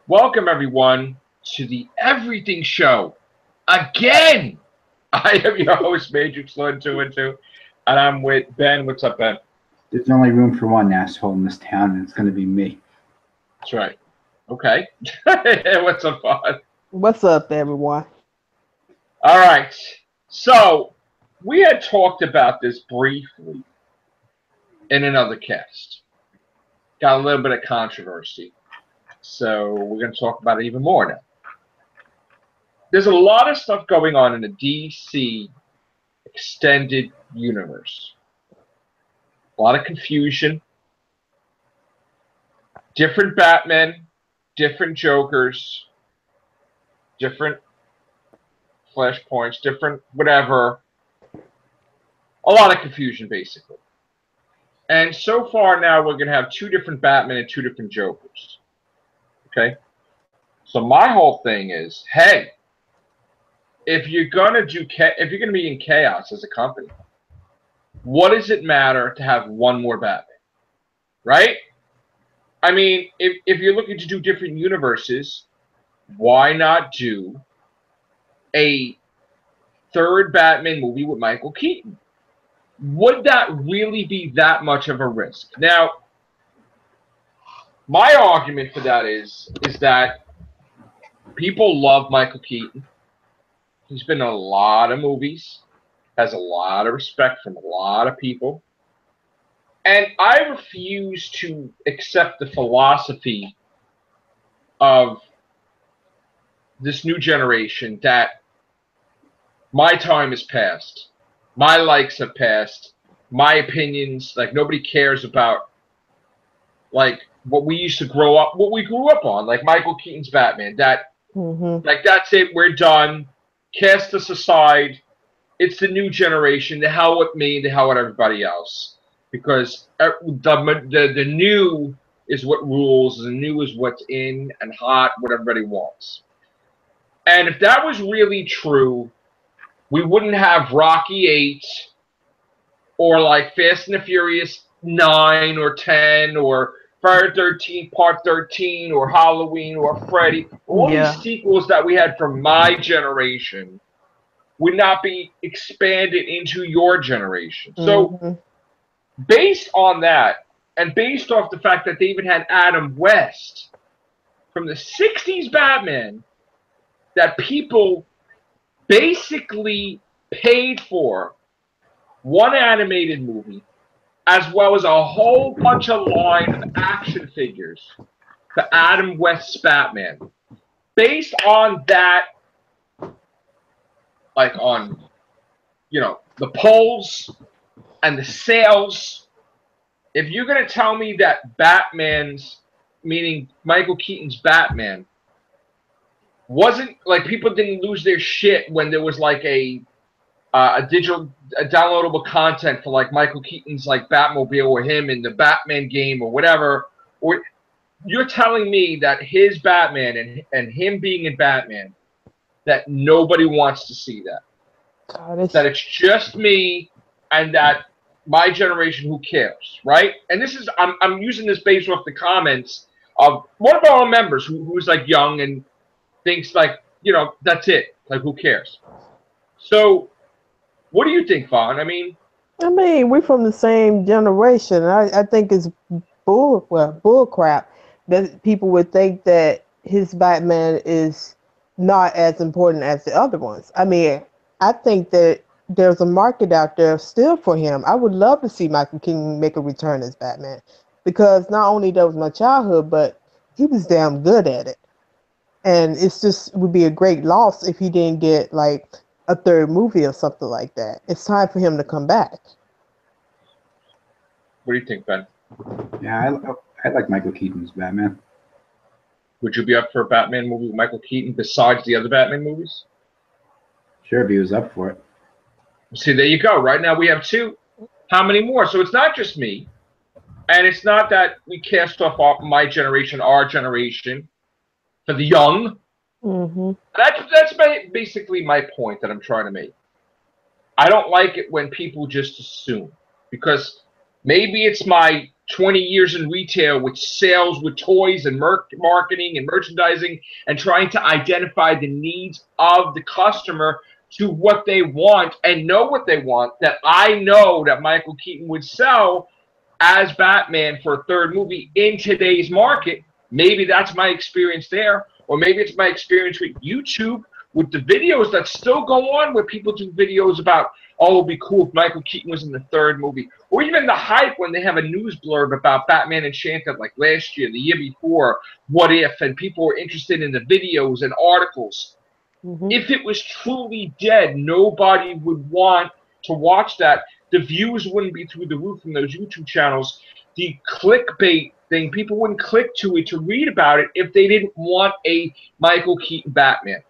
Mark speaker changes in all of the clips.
Speaker 1: Welcome, everyone, to the Everything Show. Again! I am your host, Matrix Lord 212, and I'm with Ben. What's up, Ben?
Speaker 2: There's only room for one asshole in this town, and it's going to be me.
Speaker 1: That's right. Okay. What's up, Vaughn?
Speaker 3: What's up, everyone?
Speaker 1: All right. So, we had talked about this briefly in another cast. Got a little bit of controversy. So, we're going to talk about it even more now. There's a lot of stuff going on in the DC extended universe. A lot of confusion. Different Batmen, different Jokers, different Flashpoints, different whatever. A lot of confusion, basically. And so far now, we're going to have two different Batmen and two different Jokers. Okay? So my whole thing is, hey, if you're going to be in chaos as a company, what does it matter to have one more Batman? Right? I mean, if you're looking to do different universes, why not do a third Batman movie with Michael Keaton? Would that really be that much of a risk? Now, my argument for that is that people love Michael Keaton. He's been in a lot of movies, has a lot of respect from a lot of people. And I refuse to accept the philosophy of this new generation that my time has passed, my likes have passed, my opinions, like nobody cares about like what we used to grow up, what we grew up on, like Michael Keaton's Batman. That like that's it, we're done. Cast us aside. It's the new generation. The hell with me, the hell with everybody else. Because the new is what rules, the new is what's in and hot, what everybody wants. And if that was really true, we wouldn't have Rocky 8 or like Fast and the Furious 9 or 10 or Friday 13 Part 13 or Halloween or Freddy. All these sequels that we had from my generation would not be expanded into your generation. So based on that, and based off the fact that they even had Adam West from the 60s Batman that people basically paid for one animated movie as well as a whole bunch of line of action figures for Adam West's Batman. Based on that, like on, you know, the polls and the sales, if you're going to tell me that Batman's, meaning Michael Keaton's Batman, wasn't, like, people didn't lose their shit when there was, like, a downloadable content for, like, Michael Keaton's, like, Batmobile or him in the Batman game or whatever, or you're telling me that his Batman and him being in Batman, that nobody wants to see that. That it's just me and that my generation, who cares, right? And this is, I'm using this based off the comments of one of our members who's like young and thinks like, you know, that's it. Like, who cares? So, what do you think, Vaughn? I mean,
Speaker 3: we're from the same generation. I think it's bull crap that people would think that his Batman is not as important as the other ones. I mean, I think that there's a market out there still for him. I would love to see Michael Keaton make a return as Batman, because not only that was my childhood, but he was damn good at it. And it's just, it would be a great loss if he didn't get like a third movie or something like that. It's time for him to come back.
Speaker 1: What do you think, Ben?
Speaker 2: Yeah, I like Michael Keaton's Batman.
Speaker 1: Would you be up for a Batman movie with Michael Keaton besides the other Batman movies?
Speaker 2: Sure, if he was up for it.
Speaker 1: See, there you go. Right now we have two. How many more? So it's not just me. And it's not that we cast off my generation, our generation, for the young. That's basically my point that I'm trying to make. I don't like it when people just assume. Because maybe it's my 20 years in retail with sales, with toys and marketing and merchandising, and trying to identify the needs of the customer to what they want and know what they want, that I know that Michael Keaton would sell as Batman for a third movie in today's market. Maybe that's my experience there, or maybe it's my experience with YouTube, with the videos that still go on, where people do videos about, oh, it'd be cool if Michael Keaton was in the third movie, or even the hype when they have a news blurb about Batman Enchanted, like last year, the year before, what if, and people were interested in the videos and articles. If it was truly dead, nobody would want to watch that. The views wouldn't be through the roof from those YouTube channels. The clickbait thing, people wouldn't click to it to read about it if they didn't want a Michael Keaton Batman.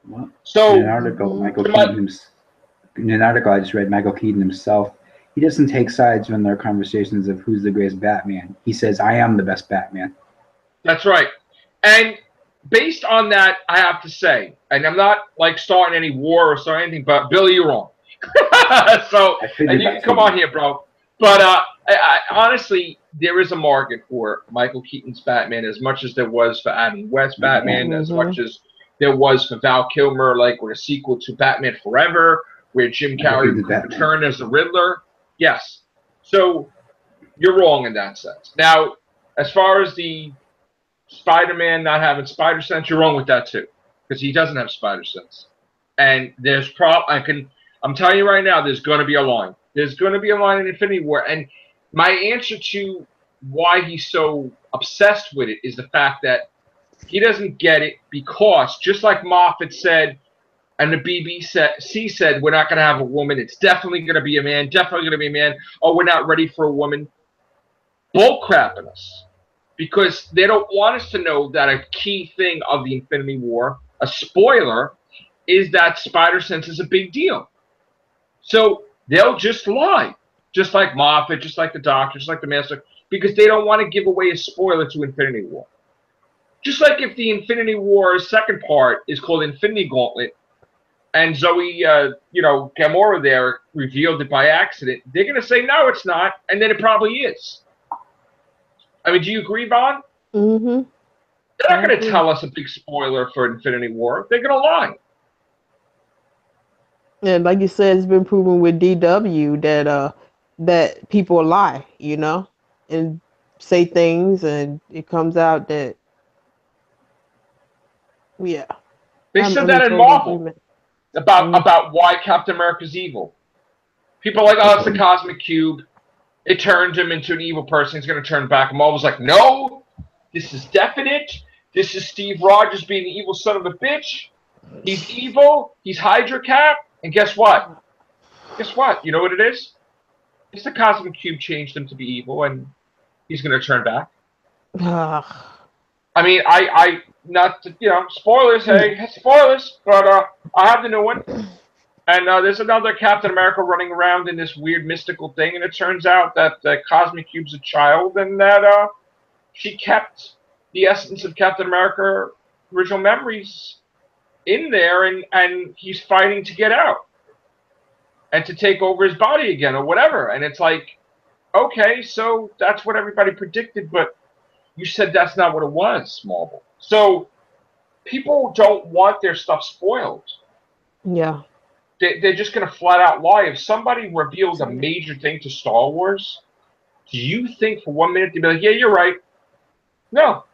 Speaker 2: Well,
Speaker 1: So
Speaker 2: in an article, in an article I just read, Michael Keaton himself, he doesn't take sides when there are conversations of who's the greatest Batman. He says, "I am the best Batman."
Speaker 1: That's right. And based on that, I have to say, and I'm not like starting any war or starting anything, but Billy, you're wrong. So, and you can come on here, bro. But I honestly, there is a market for Michael Keaton's Batman, as much as there was for Adam West Batman, as much as there was for Val Kilmer, like with a sequel to Batman Forever, where Jim Carrey returned as the Riddler. Yes. So you're wrong in that sense. Now, as far as the Spider-Man not having spider sense, you're wrong with that too, because he doesn't have spider sense. And there's I'm telling you right now, there's going to be a line. There's going to be a line in Infinity War. And my answer to why he's so obsessed with it is the fact that he doesn't get it, because just like Moffat said, and the BBC said, we're not going to have a woman. It's definitely going to be a man. Definitely going to be a man. Oh, we're not ready for a woman. Bull crapping us. Because they don't want us to know that a key thing of the Infinity War, a spoiler, is that spider sense is a big deal. So they'll just lie. Just like Moffat, just like the Doctor, just like the Master, because they don't want to give away a spoiler to Infinity War. Just like if the Infinity War second part is called Infinity Gauntlet, and Zoe, Gamora there revealed it by accident, they're going to say, no, it's not, and then it probably is. I mean, do you agree, Vaughn?
Speaker 3: Mm-hmm.
Speaker 1: They're not going to tell us a big spoiler for Infinity War. They're going to lie.
Speaker 3: And like you said, it's been proven with DW that people lie, and say things, and it comes out that, yeah.
Speaker 1: They said that in Marvel about why Captain America's evil. People are like, oh, it's the Cosmic Cube. It turned him into an evil person. He's going to turn back. And Marvel's like, no, this is definite. This is Steve Rogers being the evil son of a bitch. He's evil. He's Hydra Cap. And guess what? Guess what? You know what it is? It's the Cosmic Cube changed him to be evil, and he's going to turn back. I mean, I not to, spoilers. Hey, spoilers. But I have the new one. And there's another Captain America running around in this weird mystical thing, and it turns out that the Cosmic Cube's a child, and that she kept the essence of Captain America original memories in there, and he's fighting to get out and to take over his body again or whatever. And it's like, okay, so that's what everybody predicted, but you said that's not what it was, Marvel. So people don't want their stuff spoiled.
Speaker 3: Yeah.
Speaker 1: They're just going to flat out lie. If somebody reveals a major thing to Star Wars, do you think for 1 minute they'd be like, yeah, you're right? No.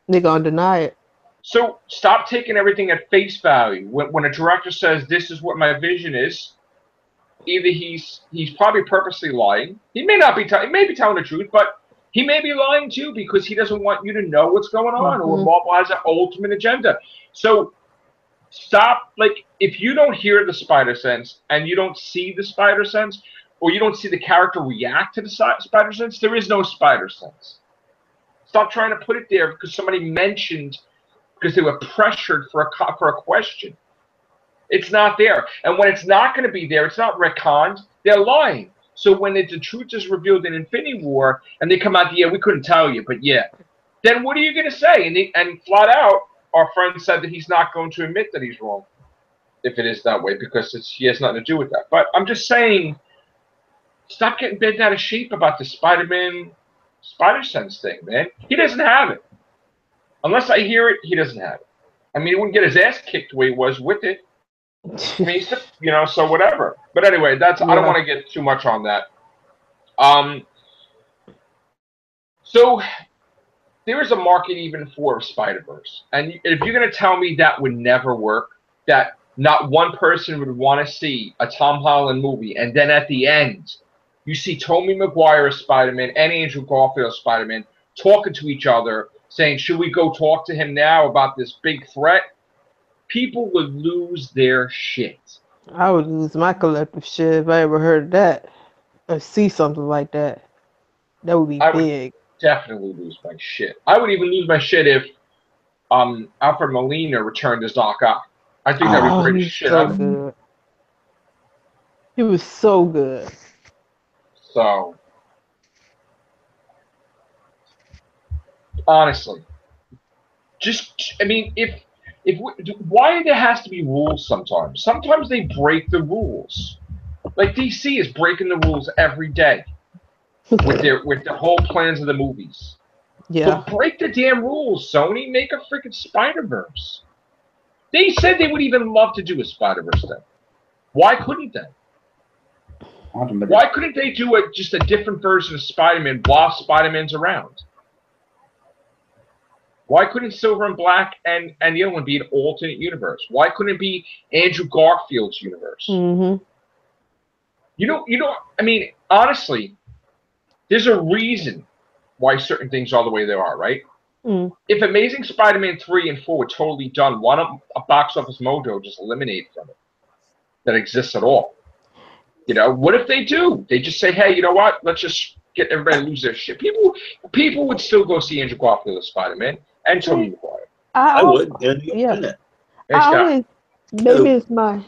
Speaker 3: They're going to deny it.
Speaker 1: So stop taking everything at face value. When a director says, this is what my vision is, either he's probably purposely lying. He may not be he may be telling the truth, but he may be lying too, because he doesn't want you to know what's going on, or Marvel has an ultimate agenda. So stop, like, if you don't hear the spider sense and you don't see the spider sense, or you don't see the character react to the spider sense, there is no spider sense. Stop trying to put it there because somebody mentioned, because they were pressured for a question. It's not there. And when it's not going to be there, it's not retconned, they're lying. So when the truth is revealed in Infinity War, and they come out, yeah, we couldn't tell you, but yeah, then what are you going to say? And flat out, our friend said that he's not going to admit that he's wrong, if it is that way, because he has nothing to do with that. But I'm just saying, stop getting bent out of shape about the Spider-Man Spider Sense thing, man. He doesn't have it. Unless I hear it, he doesn't have it. I mean, he wouldn't get his ass kicked the way he was with it. I mean, so whatever. But anyway, I don't want to get too much on that. So there is a market even for Spider-Verse. And if you're going to tell me that would never work, that not one person would want to see a Tom Holland movie, and then at the end, you see Tobey Maguire as Spider-Man and Andrew Garfield as Spider-Man talking to each other, saying, should we go talk to him now about this big threat? People would lose their shit.
Speaker 3: I would lose my collective shit if I ever heard that or see something like that. That would be big.
Speaker 1: Definitely lose my shit. I would even lose my shit if Alfred Molina returned as Doc Ock. I think that would be great shit.
Speaker 3: So good. He was so good.
Speaker 1: So honestly, why there has to be rules sometimes? Sometimes they break the rules. Like DC is breaking the rules every day with their whole plans of the movies.
Speaker 3: Yeah.
Speaker 1: So break the damn rules, Sony. Make a freaking Spider-Verse. They said they would even love to do a Spider-Verse thing. Why couldn't they? Why couldn't they do just a different version of Spider-Man while Spider-Man's around? Why couldn't Silver and Black and the other one be an alternate universe? Why couldn't it be Andrew Garfield's universe?
Speaker 3: Mm-hmm.
Speaker 1: I mean, honestly, there's a reason why certain things are the way they are, right?
Speaker 3: Mm.
Speaker 1: If Amazing Spider-Man 3 and 4 were totally done, why don't a box office mojo just eliminate from it that exists at all? What if they do? They just say, hey, you know what? Let's just get everybody to lose their shit. People would still go see Andrew Garfield as Spider-Man and Tobey Maguire.
Speaker 4: I would.
Speaker 3: Yeah. Maybe it's my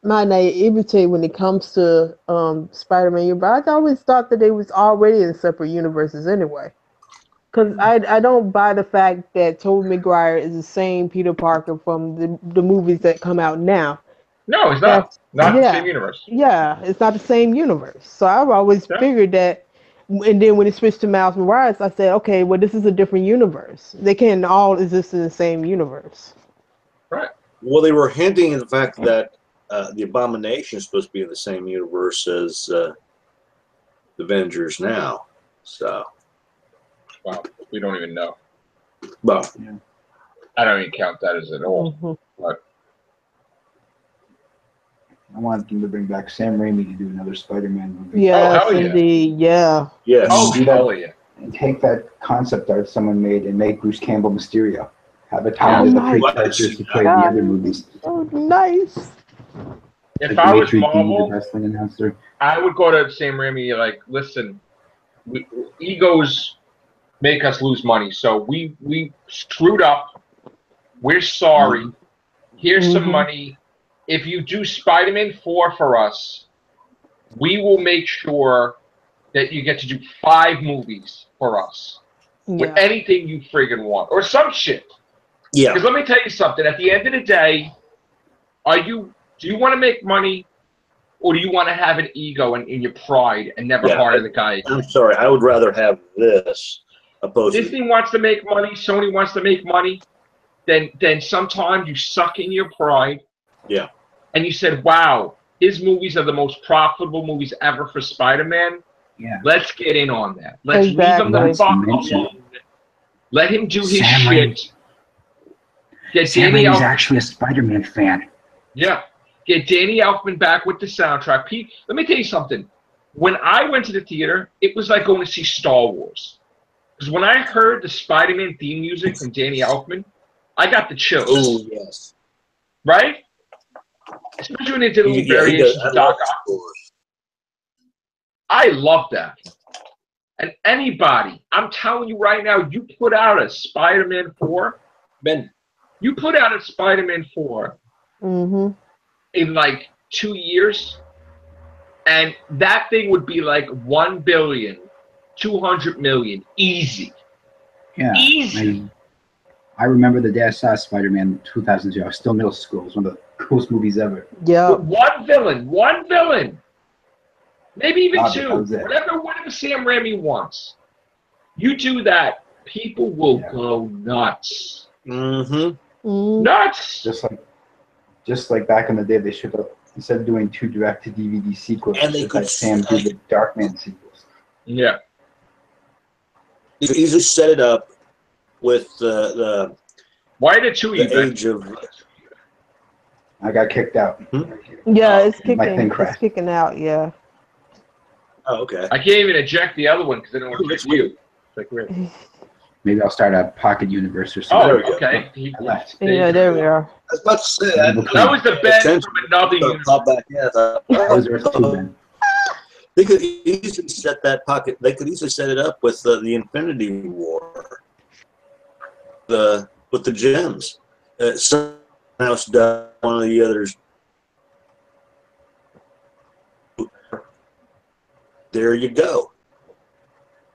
Speaker 3: naivety when it comes to Spider-Man, but I always thought that they was already in separate universes anyway. Because I don't buy the fact that Tobey Maguire is the same Peter Parker from the movies that come out now.
Speaker 1: No, it's not. Not the same universe.
Speaker 3: Yeah, it's not the same universe. So I've always figured that. And then when it switched to Miles Morales, I said, okay, well, this is a different universe. They can't all exist in the same universe.
Speaker 1: Right.
Speaker 4: Well, they were hinting at the fact that the Abomination is supposed to be in the same universe as the Avengers now. So.
Speaker 1: Wow, we don't even know.
Speaker 4: Well,
Speaker 1: I don't even count that as at all.
Speaker 3: Mm-hmm.
Speaker 1: But
Speaker 2: I want them to bring back Sam Raimi to do another Spider-Man movie.
Speaker 3: Yes,
Speaker 1: hell yeah.
Speaker 3: indeed. Yeah.
Speaker 4: yes.
Speaker 1: Oh, hell yeah.
Speaker 2: And take that concept art someone made and make Bruce Campbell Mysterio. Have a time as the three characters to play the other movies.
Speaker 3: Oh, nice.
Speaker 1: If I was
Speaker 2: Dimitri King, the
Speaker 1: Marvel,
Speaker 2: wrestling announcer.
Speaker 1: I would go to Sam Raimi like, listen, egos make us lose money. So we screwed up. We're sorry. Here's some money. If you do Spider-Man 4 for us, we will make sure that you get to do 5 movies for us. With anything you friggin' want. Or some shit.
Speaker 4: Yeah.
Speaker 1: Because let me tell you something. At the end of the day, do you want to make money, or do you want to have an ego and your pride and never hire the guy?
Speaker 4: I'm sorry. I would rather have this opposed to
Speaker 1: Disney wants to make money. Sony wants to make money. Then sometimes you suck in your pride.
Speaker 4: Yeah.
Speaker 1: And you said, wow, his movies are the most profitable movies ever for Spider-Man.
Speaker 2: Yeah.
Speaker 1: Let's get in on that. Let's leave him the fuck alone. Let him do his shit.
Speaker 2: Sam Raimi's actually a Spider-Man fan.
Speaker 1: Yeah. Get Danny Elfman back with the soundtrack. Pete, let me tell you something. When I went to the theater, it was like going to see Star Wars. Because when I heard the Spider-Man theme music from Danny Elfman, I got the chills.
Speaker 4: Oh, yes.
Speaker 1: Right? Especially when they did little variations of Doc Ock. I love that. And anybody, I'm telling you right now, you put out a Spider-Man 4, Ben, you put out a Spider-Man 4 in like 2 years, and that thing would be like 1,200,000,000 easy.
Speaker 2: Yeah.
Speaker 1: Easy.
Speaker 2: I remember the day I saw Spider-Man in 2002. I was still middle school. It was one of the coolest movies ever.
Speaker 3: Yeah.
Speaker 1: One villain. Maybe even
Speaker 2: Ah,
Speaker 1: 2.
Speaker 2: that was it.
Speaker 1: Whatever Sam Raimi wants. You do that, people will go nuts.
Speaker 4: Mm-hmm.
Speaker 1: Nuts.
Speaker 2: Just like back in the day, they should have, instead of doing 2 direct-to-DVD sequels,
Speaker 4: And they
Speaker 2: just
Speaker 4: could
Speaker 2: had Sam do the Darkman sequels.
Speaker 1: Yeah.
Speaker 4: You could easily set it up with the
Speaker 1: Why did 2 even?
Speaker 4: age of.
Speaker 2: I got kicked out.
Speaker 3: Yeah, it's
Speaker 2: My
Speaker 3: kicking.
Speaker 2: thing
Speaker 3: It's
Speaker 2: crashed.
Speaker 3: kicking out. Yeah.
Speaker 4: Oh, okay.
Speaker 1: I can't even eject the other one because I don't want to eject you. It's like weird.
Speaker 2: Maybe I'll start a pocket universe or
Speaker 1: Oh,
Speaker 2: something.
Speaker 4: There we go.
Speaker 1: okay.
Speaker 2: I left.
Speaker 3: Yeah, there we are.
Speaker 4: I was about to say
Speaker 1: That was the Ben from another universe.
Speaker 4: Pop back. Yeah,
Speaker 2: That was Earth 2 then.
Speaker 4: They could easily set that pocket. They could easily set it up with the Infinity War, with the gems. Someone else done one of the others. There you go.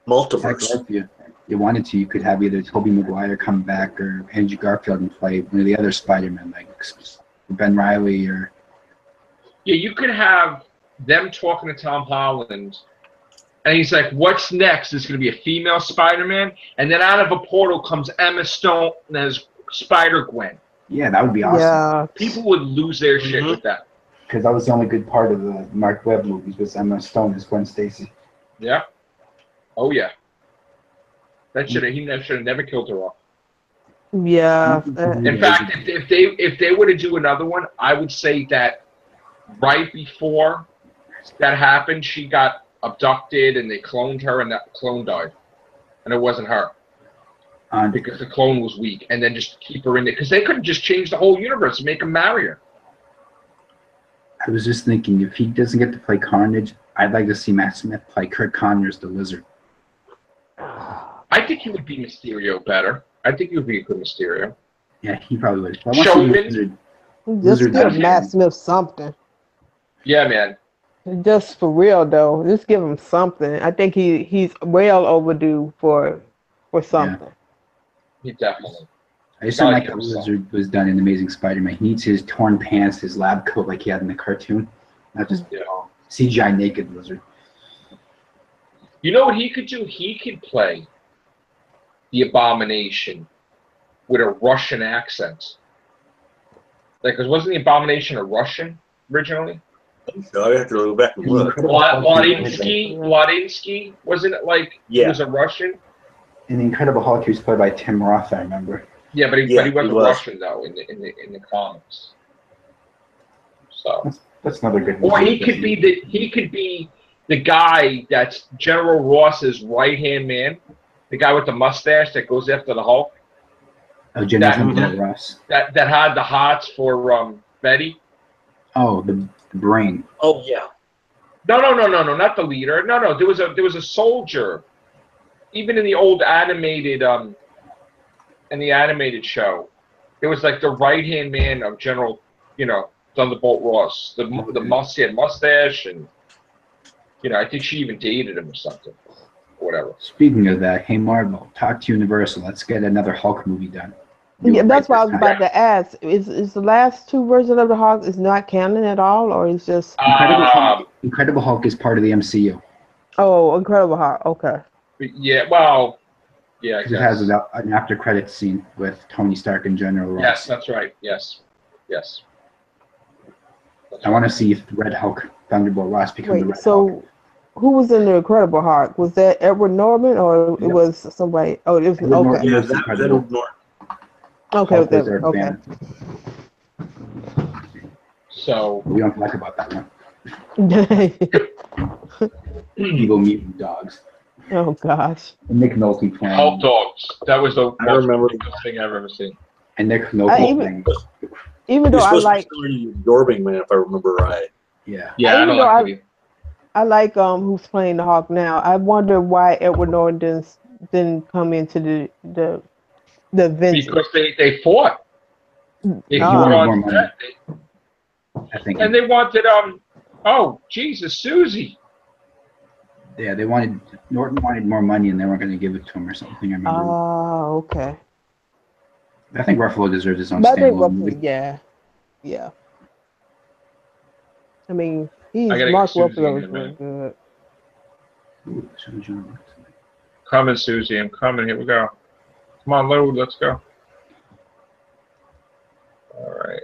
Speaker 4: Multiverse.
Speaker 2: Heck, if you wanted to, you could have either Tobey Maguire come back or Andrew Garfield and play one of the other Spider-Men, like Ben Reilly or.
Speaker 1: Yeah, you could have them talking to Tom Holland, and he's like, "What's next? There's going to be a female Spider-Man," and then out of a portal comes Emma Stone as Spider-Gwen.
Speaker 2: Yeah, that would be awesome.
Speaker 3: Yeah.
Speaker 1: People would lose their shit with that.
Speaker 2: Because that was the only good part of the Mark Webb movies was Emma Stone as Gwen Stacy.
Speaker 1: Yeah. Oh yeah. He should have never killed her off.
Speaker 3: Yeah.
Speaker 1: In fact, if they were to do another one, I would say that right before that happened, she got abducted and they cloned her, and that clone died, and it wasn't her because the clone was weak, and then just keep her in there because they couldn't just change the whole universe and make him marry her.
Speaker 2: I was just thinking, if he doesn't get to play Carnage, I'd like to see Matt Smith play Kurt Connors, the Lizard.
Speaker 1: I think he would be Mysterio better. I think he would be a good Mysterio.
Speaker 2: Yeah, he probably would. But
Speaker 1: Showman.
Speaker 3: Just give Matt Smith something.
Speaker 1: Yeah, man.
Speaker 3: Just for real though, just give him something. I think he's well overdue for something.
Speaker 1: He definitely.
Speaker 2: I just like how Lizard was done in Amazing Spider-Man. He needs his torn pants, his lab coat like he had in the cartoon, not just CGI naked Lizard.
Speaker 1: You know what he could do? He could play the Abomination with a Russian accent. Like, cause wasn't the Abomination a Russian originally?
Speaker 4: So I have to go back and look.
Speaker 1: Vladinsky, wasn't it like he was a Russian?
Speaker 2: In the Incredible Hulk, he was played by Tim Roth, I remember.
Speaker 1: Yeah, but he was a Russian though in the comics. So
Speaker 2: that's another good.
Speaker 1: Or he could be the guy that's General Ross's right hand man, the guy with the mustache that goes after the Hulk.
Speaker 2: Oh, General Ross.
Speaker 1: That had the hots for Betty.
Speaker 2: Oh, the brain.
Speaker 4: Oh yeah.
Speaker 1: No, not the leader. No, there was a soldier. Even in the old animated show, it was like the right hand man of General, Thunderbolt Ross. The mustache, and I think she even dated him or something, or whatever.
Speaker 2: Speaking of that, hey Marvel, talk to Universal. Let's get another Hulk movie done.
Speaker 3: Yeah, that's what I was about to ask. Is the last 2 versions of the Hulk is not canon at all, or is just
Speaker 2: Incredible Hulk is part of the MCU?
Speaker 3: Oh, Incredible Hulk. Okay.
Speaker 1: Yeah, well, yeah.
Speaker 2: It has an after credits scene with Tony Stark and General Ross.
Speaker 1: Yes, that's right. Yes.
Speaker 2: I want to see if Red Hulk, Thunderbolt Ross, become the Red Hulk.
Speaker 3: Who was in the Incredible Hulk? Was that Edward Norton or it was somebody? Oh, it was okay.
Speaker 4: Yeah, that was Edward Norton.
Speaker 3: Okay, okay.
Speaker 1: So
Speaker 2: we don't talk about that one. Evil mutant dogs.
Speaker 3: Oh gosh.
Speaker 2: And Nick Nolte playing.
Speaker 1: Hulk dogs. That was the most ridiculous thing I've ever seen.
Speaker 2: And Nick Nolte playing.
Speaker 3: Even though I like
Speaker 4: Absorbing Man, if I remember right.
Speaker 2: Yeah.
Speaker 1: Yeah, I don't like it.
Speaker 3: I like who's playing the Hulk now. I wonder why Edward Norton didn't come into the Avengers.
Speaker 1: Because they fought. They
Speaker 2: wanted more money. I think.
Speaker 1: And they wanted Jesus, Suzy.
Speaker 2: Yeah, Norton wanted more money and they weren't going to give it to him or something. I remember.
Speaker 3: Oh, okay.
Speaker 2: I think Ruffalo deserves his own standalone movie.
Speaker 3: Yeah. I mean, He's
Speaker 1: I gotta
Speaker 3: Mark
Speaker 1: get Suzy in
Speaker 3: Ruffalo
Speaker 1: here,
Speaker 3: is
Speaker 1: man.
Speaker 3: really good.
Speaker 2: Ooh, Sean John.
Speaker 1: Coming, Susie. I'm coming. Here we go. Come on, load. Let's go. All right.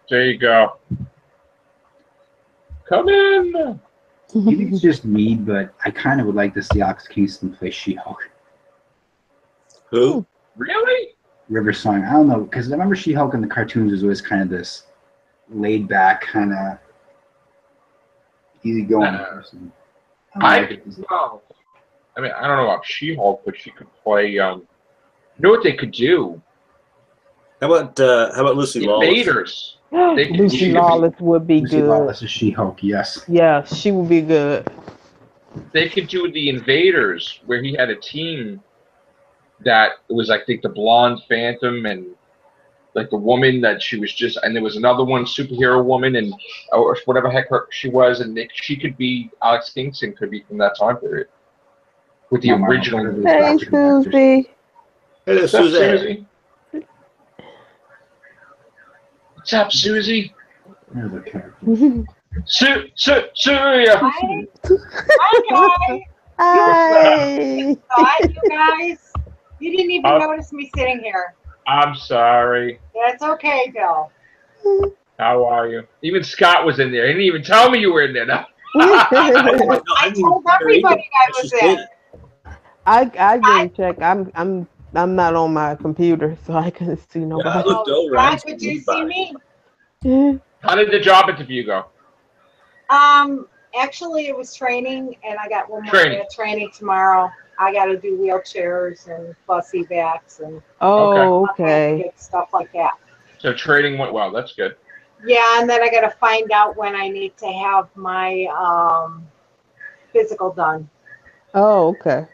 Speaker 1: There you go. Come in.
Speaker 2: Maybe it's just me, but I kind of would like to see Alex Kingston play She-Hulk.
Speaker 4: Who?
Speaker 1: Really?
Speaker 2: River Song. I don't know, because I remember She-Hulk in the cartoons was always kind of this laid-back, kind of easygoing person.
Speaker 1: Well, I mean, I don't know about She-Hulk, but she could play. You know what they could do?
Speaker 4: How about Lucy Lawless?
Speaker 1: Invaders. They could-
Speaker 3: Lucy
Speaker 1: she could be-
Speaker 3: Lawless would be
Speaker 2: Lucy
Speaker 3: good.
Speaker 2: Lawless is She-Hulk, yes.
Speaker 3: Yeah, she would be good.
Speaker 1: They could do the Invaders, where he had a team that it was, I think, the blonde Phantom and like the woman that she was just, and there was another one, superhero woman, and or whatever heck she was, and she could be Alex Kingston, could be from that time period with the
Speaker 2: Mama,
Speaker 1: original.
Speaker 2: what are those
Speaker 3: Hey,
Speaker 2: African actors?
Speaker 3: Susie.
Speaker 4: Hey,
Speaker 1: What's up,
Speaker 4: Suzanne.
Speaker 1: Susie? What's up, Susie?
Speaker 2: They're the characters.
Speaker 1: Surya.
Speaker 5: Hi. Hi, guys.
Speaker 3: Hi.
Speaker 5: Thought you guys. You didn't even notice me sitting here.
Speaker 1: I'm sorry.
Speaker 5: That's okay, Bill.
Speaker 1: How are you? Even Scott was in there. He didn't even tell me you were in there. No.
Speaker 5: I told everybody I was in.
Speaker 3: I didn't check. I'm not on my computer, so I couldn't see
Speaker 4: I
Speaker 3: nobody.
Speaker 4: looked over.
Speaker 5: Why would you see me?
Speaker 1: How did the job interview go?
Speaker 5: Actually, it was training, and I got one more
Speaker 1: Training.
Speaker 5: day of training tomorrow. I got to do wheelchairs and bus evacs and
Speaker 3: Oh,
Speaker 5: all kinds of
Speaker 3: okay.
Speaker 5: good stuff like that.
Speaker 1: So training went well. That's good.
Speaker 5: Yeah, and then I got to find out when I need to have my physical done.
Speaker 3: Oh, okay.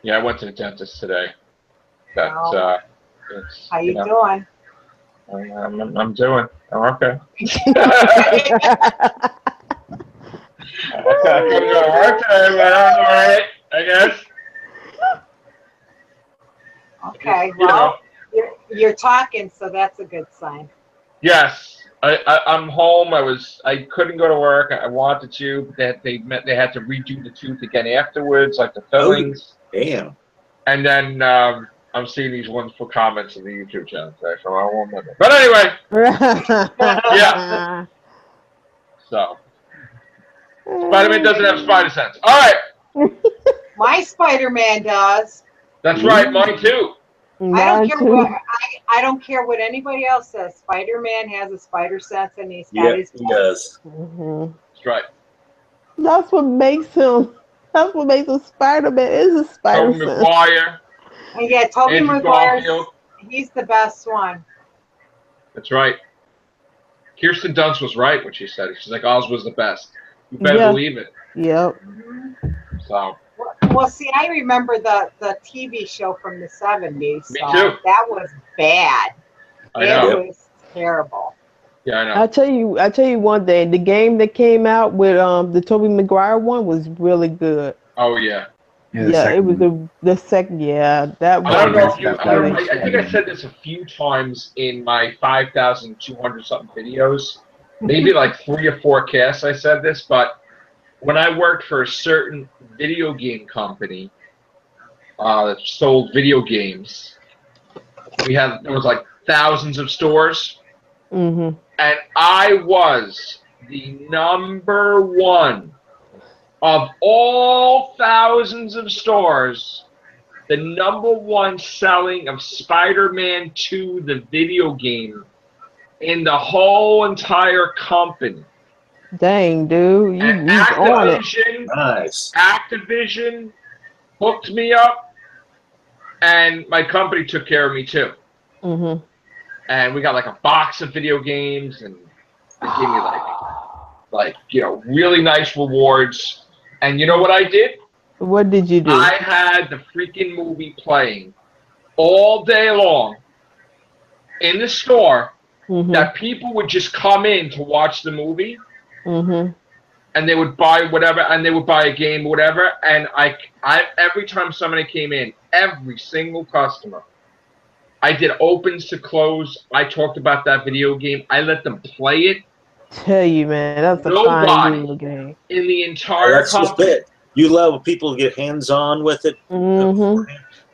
Speaker 1: Yeah, I went to the dentist today. That
Speaker 5: Oh.
Speaker 1: it's,
Speaker 5: How you
Speaker 1: know,
Speaker 5: doing?
Speaker 1: I'm doing. I'm okay. I couldn't go to work today, but I'm all right, I guess.
Speaker 5: Okay,
Speaker 1: You know.
Speaker 5: well, you're talking, so that's a good sign.
Speaker 1: Yes, I'm home. I couldn't go to work. I wanted to, but they had to redo the tooth again afterwards, like the fillings.
Speaker 4: Damn.
Speaker 1: And then I'm seeing these wonderful comments in the YouTube channel today, so I won't remember. But anyway, Yeah. so Spider-Man doesn't have spider sense. All right,
Speaker 5: My Spider-Man does.
Speaker 1: that's right, mine too.
Speaker 5: I don't care what anybody else says. Spider-Man has a spider sense, and he's got
Speaker 4: Yeah,
Speaker 5: his.
Speaker 4: he does.
Speaker 1: That's right.
Speaker 3: That's what makes him. That's what makes him Spider-Man. Is a spider
Speaker 1: Tobey
Speaker 3: sense.
Speaker 1: Maguire,
Speaker 5: And yeah, Tobey
Speaker 1: Andrew
Speaker 5: Maguire.
Speaker 1: Garfield.
Speaker 5: He's the best one.
Speaker 1: That's right. Kirsten Dunst was right when she said it. She's like, Oz was the best. You better
Speaker 3: Yeah.
Speaker 1: believe it.
Speaker 3: Yep.
Speaker 1: So.
Speaker 5: Well, see, I remember the TV show from the 70s.
Speaker 1: Me
Speaker 5: so
Speaker 1: too.
Speaker 5: That was bad.
Speaker 1: I know.
Speaker 5: It was terrible.
Speaker 1: Yeah, I know.
Speaker 3: I tell you one thing. The game that came out with the Tobey Maguire one was really good.
Speaker 1: Oh yeah.
Speaker 3: Yeah, it was the second. Yeah, that one.
Speaker 1: I don't know if you.
Speaker 3: really
Speaker 1: I think I said this a few times in my 5,200 something videos. Maybe like 3 or 4 casts I said this, but when I worked for a certain video game company that sold video games, there was like thousands of stores,
Speaker 3: Mm-hmm.
Speaker 1: and I was the #1 of all thousands of stores, the #1 selling of Spider-Man 2, the video game, in the whole entire company.
Speaker 3: Dang, dude, you
Speaker 1: And
Speaker 3: on it.
Speaker 4: Nice.
Speaker 1: Activision hooked me up, and my company took care of me too.
Speaker 3: Mm-hmm.
Speaker 1: And we got like a box of video games, and they gave me like really nice rewards. And you know what I did?
Speaker 3: What did you do?
Speaker 1: I had the freaking movie playing all day long in the store.
Speaker 3: Mm-hmm.
Speaker 1: That people would just come in to watch the movie.
Speaker 3: Mm-hmm.
Speaker 1: And they would buy whatever, and they would buy a game or whatever. And I every time somebody came in, every single customer, I did opens to close. I talked about that video game. I let them play it.
Speaker 3: Tell you, man, that's a fine video game.
Speaker 1: In the
Speaker 4: And
Speaker 1: entire
Speaker 4: that's just
Speaker 1: company.
Speaker 4: it. You love when people get hands-on with it.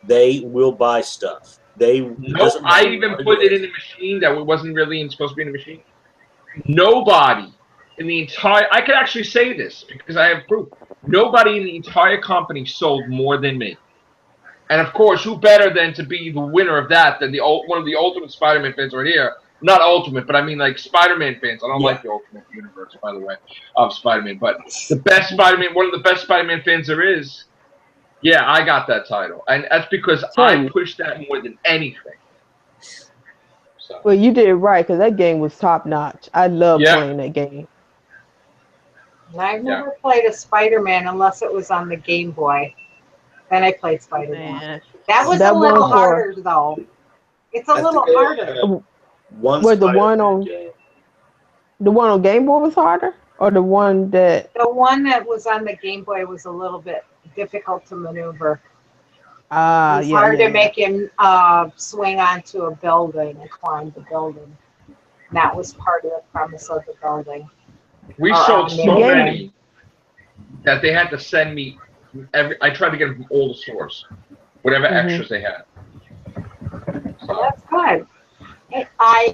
Speaker 4: They will buy stuff.
Speaker 1: I even put it in a machine that wasn't really supposed to be in a machine. Nobody in the entire, I could actually say this because I have proof. Nobody in the entire company sold more than me. And of course, who better than to be the winner of that than one of the ultimate Spider-Man fans right here? Not ultimate, but I mean like Spider-Man fans. I don't like the Ultimate Universe, by the way, of Spider-Man. But the best Spider-Man, one of the best Spider-Man fans there is. Yeah, I got that title, and that's because I pushed that more than anything. So.
Speaker 3: Well, you did it right because that game was top notch. I love playing that game.
Speaker 5: I've never played a Spider-Man unless it was on the Game Boy. Then I played Spider-Man. That was a little harder, though. It's a little harder.
Speaker 3: The one on Game Boy was harder, or the one that
Speaker 5: was on the Game Boy was a little bit difficult to maneuver. It was hard to make him swing onto a building and climb the building. And that was part of the premise of the building.
Speaker 1: We sold so many that they had to send me I tried to get them from all the stores, whatever extras they had. So.
Speaker 5: That's good. I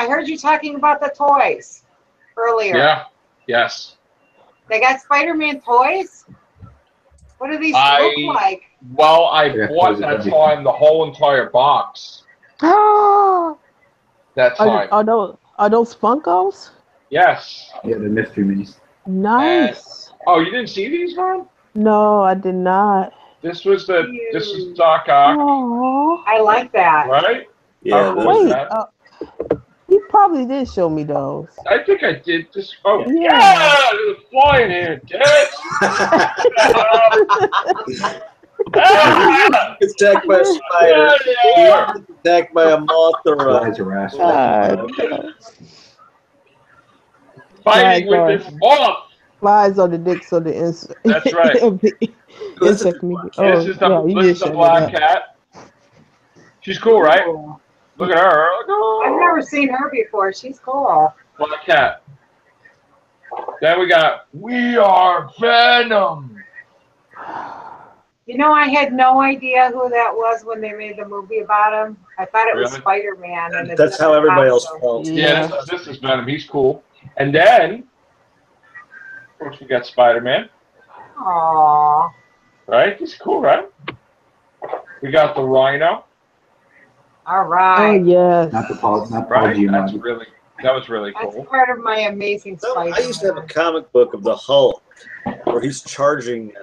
Speaker 5: heard you talking about the toys earlier.
Speaker 1: Yeah. Yes.
Speaker 5: They got Spider-Man toys? What do these look like?
Speaker 1: Well, I bought that time the whole entire box.
Speaker 3: Oh.
Speaker 1: That time.
Speaker 3: Are those Funkos?
Speaker 1: Yes.
Speaker 2: Yeah, the mystery minis.
Speaker 3: Nice.
Speaker 1: You didn't see these, Ron?
Speaker 3: No, I did not.
Speaker 1: This is Doc Ock.
Speaker 3: Aww.
Speaker 5: I like that.
Speaker 1: Right?
Speaker 4: Yeah.
Speaker 3: Wait. You probably did show me those.
Speaker 1: I think I did this. Oh,
Speaker 3: yeah!
Speaker 1: There's a fly in here, damn it!
Speaker 4: It's attacked by a spider. It's attacked by a moth or a...
Speaker 1: Fighting with this moth!
Speaker 3: Flies on the dicks of the insect.
Speaker 1: That's right. This is the black cat. She's cool, right? Look at her.
Speaker 5: I've never seen her before. She's cool.
Speaker 1: Black cat. Then we are Venom.
Speaker 5: You know, I had no idea who that was when they made the movie about him. I thought it was Spider-Man. And
Speaker 4: that's how everybody else felt.
Speaker 1: Yeah, this is Venom. He's cool. And then, of course, we got Spider-Man.
Speaker 5: Aww.
Speaker 1: Right? He's cool, right? We got the Rhino.
Speaker 5: All right.
Speaker 3: Oh, yes.
Speaker 2: Not the Paul
Speaker 1: That was really cool.
Speaker 5: That's part of my Amazing Spider-Man.
Speaker 4: I used to have a comic book of the Hulk where he's charging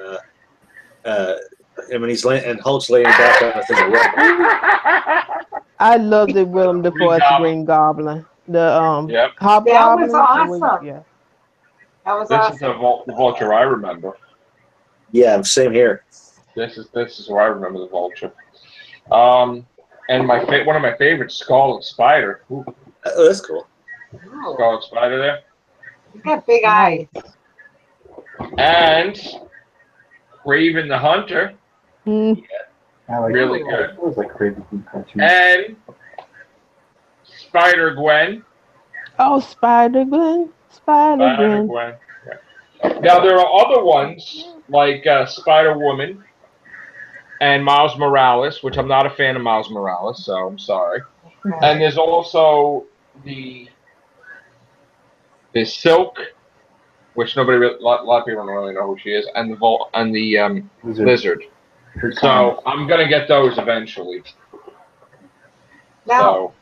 Speaker 4: him and Hulk's laying back on a thing of rubber.
Speaker 3: I loved it with him before it's Green Goblin. The Hobgoblin.
Speaker 5: That was awesome.
Speaker 3: Yeah.
Speaker 5: That was
Speaker 1: awesome. This is the Vulture I remember.
Speaker 4: Yeah, same here.
Speaker 1: This is where I remember the Vulture. And one of my favorites, Scarlet Spider. Ooh.
Speaker 4: Oh, that's cool.
Speaker 1: Scarlet Spider there.
Speaker 5: He's got big eyes.
Speaker 1: And Kraven the Hunter.
Speaker 3: Yeah.
Speaker 1: Really good.
Speaker 2: It was like Kraven cartoon.
Speaker 1: And Spider-Gwen.
Speaker 3: Oh, Spider-Gwen. Spider-Gwen.
Speaker 1: Yeah. Now, there are other ones, like Spider-Woman and Miles Morales, which I'm not a fan of Miles Morales, so I'm sorry. And there's also the Silk, which a lot of people don't really know who she is, and the Lizard. So I'm gonna get those eventually.
Speaker 5: Now,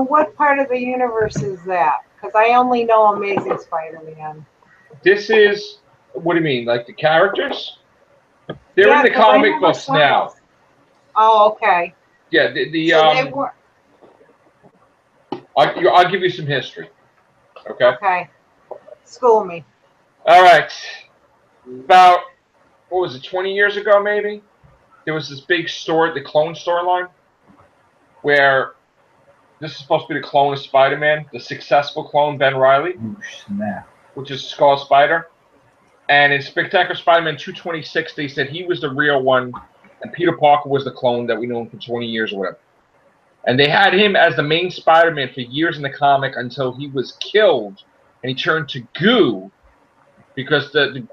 Speaker 5: what part of the universe is that? Because I only know Amazing Spider-Man.
Speaker 1: This is, what do you mean, like the characters? They're in the comic books now.
Speaker 5: Oh, okay.
Speaker 1: Yeah, I'll give you some history. Okay.
Speaker 5: Okay. School me.
Speaker 1: All right. About, what was it, 20 years ago maybe? There was this big store, the clone storyline, where this is supposed to be the clone of Spider-Man, the successful clone, Ben Reilly, which is Skull Spider. And in Spectacular Spider-Man 226, they said he was the real one and Peter Parker was the clone that we know him for 20 years or whatever. And they had him as the main Spider-Man for years in the comic until he was killed, and he turned to goo because the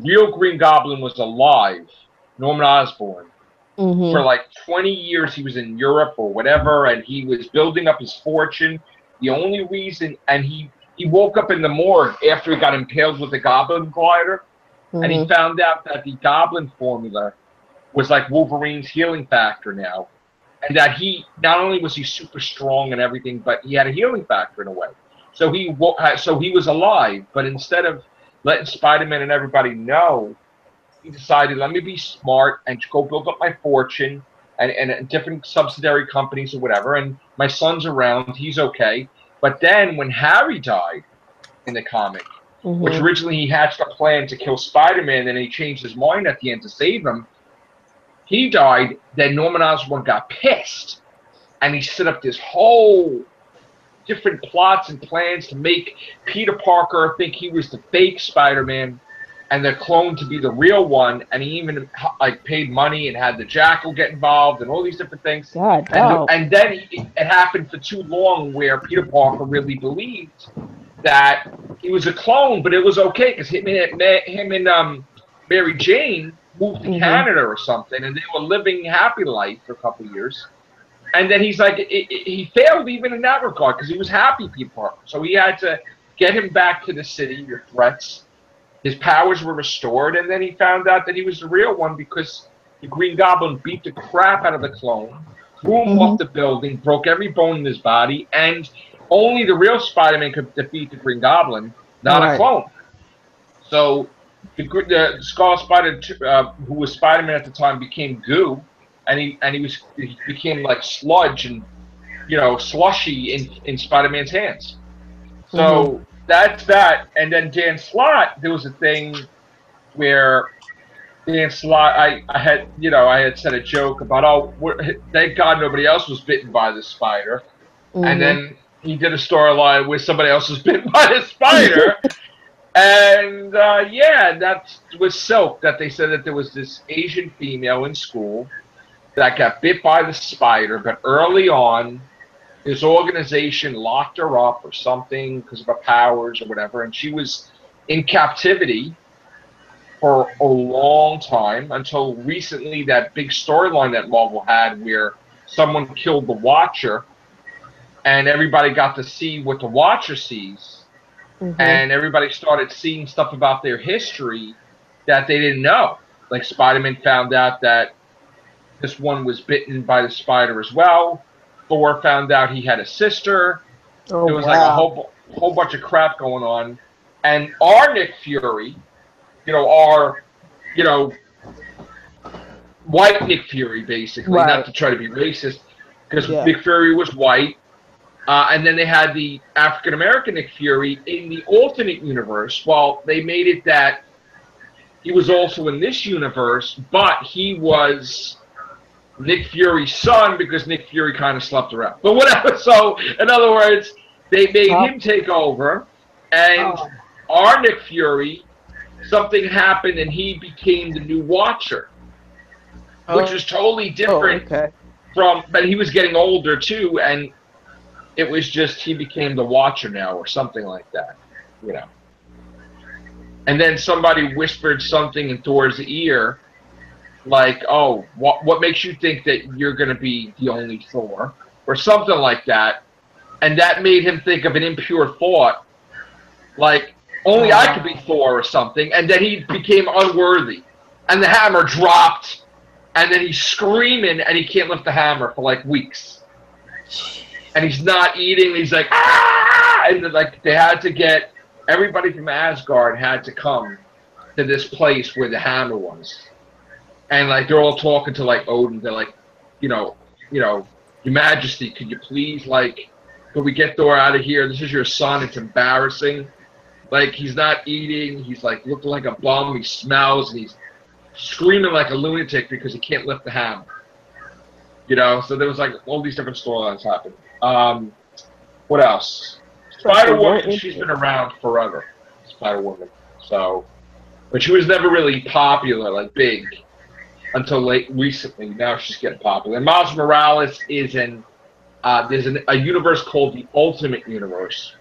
Speaker 1: real Green Goblin was alive, Norman Osborn. For like 20 years, he was in Europe or whatever, and he was building up his fortune. The only reason, and he woke up in the morgue after he got impaled with the Goblin glider, and he found out that the Goblin formula was like Wolverine's healing factor now, and that he not only was he super strong and everything, but he had a healing factor in a way. So he was alive, but instead of letting Spider-Man and everybody know, he decided, let me be smart and go build up my fortune and different subsidiary companies or whatever. And my son's around, he's okay. But then when Harry died in the comic, which originally he hatched a plan to kill Spider-Man, and he changed his mind at the end to save him, he died. Then Norman Osborn got pissed, and he set up this whole different plots and plans to make Peter Parker think he was the fake Spider-Man and the clone to be the real one, and he even like paid money and had the Jackal get involved and all these different things.
Speaker 3: God,
Speaker 1: and then it happened for too long where Peter Parker really believed that he was a clone, but it was okay because him and Mary Jane moved to Canada or something, and they were living happy life for a couple of years. And then he's like, he failed even in that regard because he was happy, Peter Parker. So he had to get him back to the city with threats. His powers were restored, and then he found out that he was the real one because the Green Goblin beat the crap out of the clone, threw him off the building, broke every bone in his body, and only the real Spider-Man could defeat the Green Goblin, not a clone. So the Scarlet Spider, who was Spider-Man at the time, became goo, and he became like sludge and slushy in Spider-Man's hands. So. That's that. And then Dan Slott, there was a thing where Dan Slott, I had said a joke about, thank God nobody else was bitten by the spider. And then he did a storyline where somebody else was bitten by the spider. And that was Silk, that they said that there was this Asian female in school that got bit by the spider, but early on, this organization locked her up or something because of her powers or whatever, and she was in captivity for a long time until recently that big storyline that Marvel had where someone killed the Watcher, and everybody got to see what the Watcher sees, and everybody started seeing stuff about their history that they didn't know. Like Spider-Man found out that this one was bitten by the spider as well. Thor found out he had a sister. There was like a whole bunch of crap going on. And our Nick Fury, white Nick Fury, basically, not to try to be racist, because Nick Fury was white. And then they had the African-American Nick Fury in the alternate universe. Well, they made it that he was also in this universe, but he was Nick Fury's son because Nick Fury kind of slept around. But whatever. So, in other words, they made him take over, and our Nick Fury, something happened, and he became the new Watcher, which was totally different from. But he was getting older too, and it was just he became the Watcher now, or something like that, And then somebody whispered something in Thor's ear. Like, what makes you think that you're going to be the only Thor? Or something like that. And that made him think of an impure thought. Like, only I could be Thor or something. And then he became unworthy. And the hammer dropped. And then he's screaming and he can't lift the hammer for like weeks. And he's not eating. He's like, ah! And like they had to get, everybody from Asgard had to come to this place where the hammer was. And like they're all talking to like Odin. They're like, Your Majesty, could you please could we get Thor out of here? This is your son. It's embarrassing. Like he's not eating. He's like looking like a bum. He smells and he's screaming like a lunatic because he can't lift the hammer. So there was like all these different storylines happening. What else? Spider-Woman. She's been around forever. Spider-Woman. So, but she was never really popular, like big. until late recently. Now she's getting popular. And Miles Morales is there's a universe called the Ultimate Universe,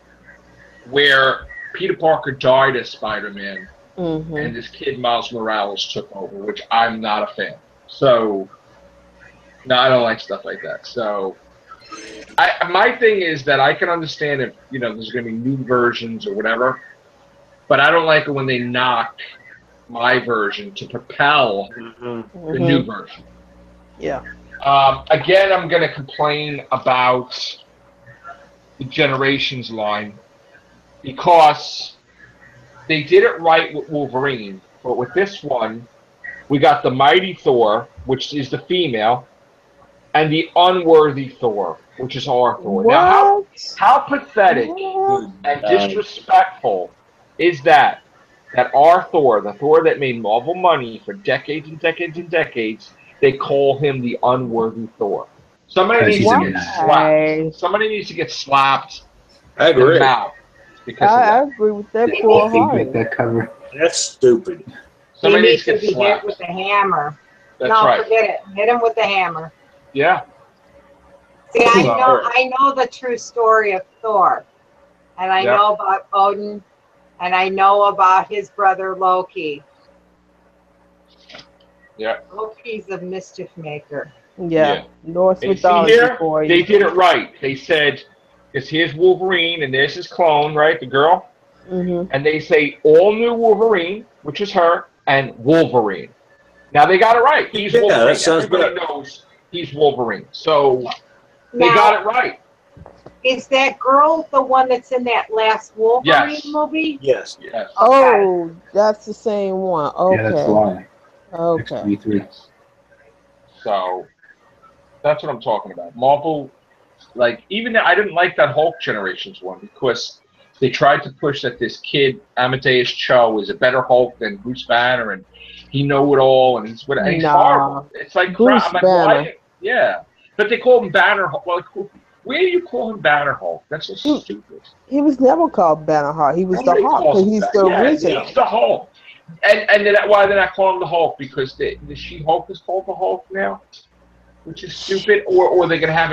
Speaker 1: where Peter Parker died as Spider-Man, and this kid Miles Morales took over, which I'm not a fan. So, no, I don't like stuff like that. So, my thing is that I can understand if there's going to be new versions or whatever, but I don't like it when they knock my version to propel the new version.
Speaker 3: Yeah.
Speaker 1: Again, I'm going to complain about the Generations line because they did it right with Wolverine, but with this one, we got the Mighty Thor, which is the female, and the Unworthy Thor, which is our Thor.
Speaker 3: What?
Speaker 1: Now, how pathetic and disrespectful is that our Thor, the Thor that made Marvel money for decades and decades and decades, they call him the Unworthy Thor. Somebody needs to get slapped. Somebody needs to get slapped.
Speaker 4: I agree.
Speaker 1: In the mouth because
Speaker 3: I agree with that
Speaker 2: With that cover.
Speaker 4: That's stupid.
Speaker 1: Somebody
Speaker 5: he
Speaker 1: needs
Speaker 5: needs
Speaker 1: to
Speaker 5: be
Speaker 1: slapped.
Speaker 5: hit with the hammer.
Speaker 1: That's
Speaker 5: no,
Speaker 1: right.
Speaker 5: Forget it. Hit him with the hammer.
Speaker 1: Yeah.
Speaker 5: See, I know the true story of Thor, and I know about Odin, and I know about his brother Loki.
Speaker 1: Yeah.
Speaker 5: Loki's a mischief maker.
Speaker 3: Yeah. Norse mythology
Speaker 1: here,
Speaker 3: for you.
Speaker 1: they did it right. They said, "Because here's Wolverine, and there's his clone, right, the girl." And they say all new Wolverine, which is her, and Wolverine. Now they got it right. He's Wolverine.
Speaker 4: That sounds
Speaker 1: Everybody
Speaker 4: good.
Speaker 1: knows he's Wolverine. So they got it right.
Speaker 5: Is that girl the one that's in that last Wolverine movie?
Speaker 4: Yes.
Speaker 1: Yes.
Speaker 3: Oh, that's the same one. Okay.
Speaker 2: Yeah, that's why.
Speaker 3: Okay.
Speaker 2: X23.
Speaker 1: So that's what I'm talking about. Marvel, even I didn't like that Hulk Generations one because they tried to push that this kid Amadeus Cho is a better Hulk than Bruce Banner, and he know it all, and he's horrible. It's like
Speaker 3: Bruce
Speaker 1: crap. I'm like,
Speaker 3: Banner.
Speaker 1: why? Yeah, but they call him Banner Hulk. Well, where do you call him Banner Hulk? That's so stupid.
Speaker 3: He was never called Banner Hulk. He was the Hulk because he's the original.
Speaker 1: He's the Hulk. And then why they're not calling him the Hulk? Because the She-Hulk is called the Hulk now, which is stupid. Or they're gonna have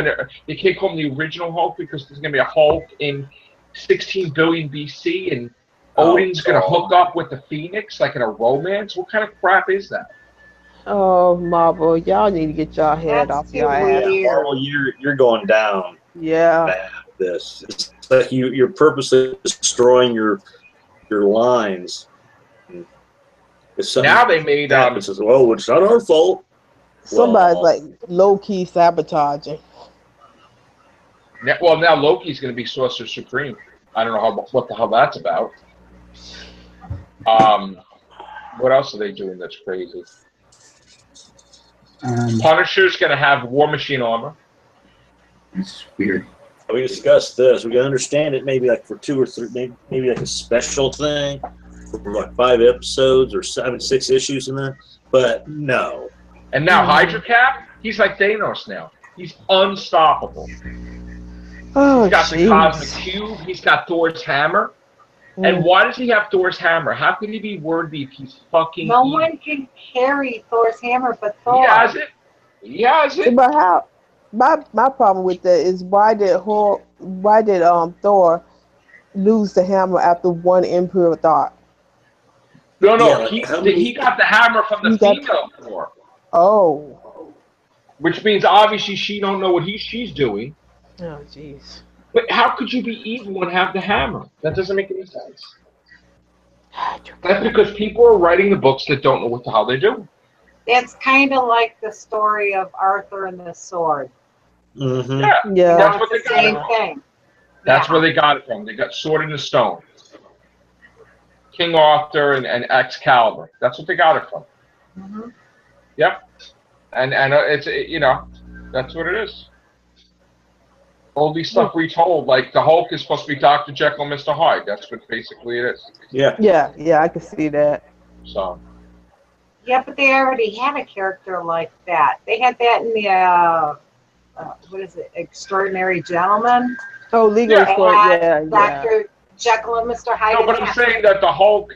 Speaker 1: they can't call him the original Hulk because there's gonna be a Hulk in 16 billion BC, and Odin's gonna hook up with the Phoenix like in a romance. What kind of crap is that?
Speaker 3: Oh, Marvel, y'all need to get y'all head off your ass.
Speaker 4: Marvel, you're going down.
Speaker 3: Yeah.
Speaker 4: This it's like you're purposely destroying your lines.
Speaker 1: Now they made
Speaker 4: says, well, it's not our fault.
Speaker 3: Somebody's like low key sabotaging.
Speaker 1: Now Loki's going to be Sorcerer Supreme. I don't know what the hell that's about. What else are they doing that's crazy? Punisher's going to have War Machine armor.
Speaker 2: It's weird.
Speaker 4: We discussed this. We can understand it maybe like for 2 or 3, maybe like a special thing for like 5 episodes or 6 issues in there. But no.
Speaker 1: And now Hydra Cap, he's like Thanos now. He's unstoppable.
Speaker 3: Oh,
Speaker 1: he's got the Cosmic Cube. He's got Thor's hammer. And why does he have Thor's hammer? How can he be worthy if he's fucking
Speaker 5: No one can carry Thor's hammer but Thor.
Speaker 1: He has it. He has it.
Speaker 3: But how? My problem with that is why did Thor lose the hammer after one impure thought?
Speaker 1: No, he got the hammer from the female Thor.
Speaker 3: Oh.
Speaker 1: Which means obviously she don't know what she's doing.
Speaker 3: Oh, jeez.
Speaker 1: But how could you be evil and have the hammer? That doesn't make any sense. That's because people are writing the books that don't know what the hell they're doing.
Speaker 5: That's kind of like the story of Arthur and the sword.
Speaker 1: Mm-hmm.
Speaker 3: Yeah.
Speaker 1: That's what they got
Speaker 5: same thing.
Speaker 1: That's where they got it from. They got Sword in the Stone. King Arthur and Excalibur. That's what they got it from.
Speaker 5: Mm-hmm.
Speaker 1: Yep. And it's that's what it is. All these stuff retold, like the Hulk is supposed to be Dr. Jekyll and Mr. Hyde. That's what basically it is.
Speaker 3: Yeah, I can see that.
Speaker 1: So.
Speaker 5: Yeah, but they already had a character like that. They had that in the what is it? Extraordinary Gentleman.
Speaker 3: Oh, Legal Exploit. Yeah.
Speaker 5: Dr. Jekyll and Mr. Hyde.
Speaker 1: No, but I'm saying that the Hulk,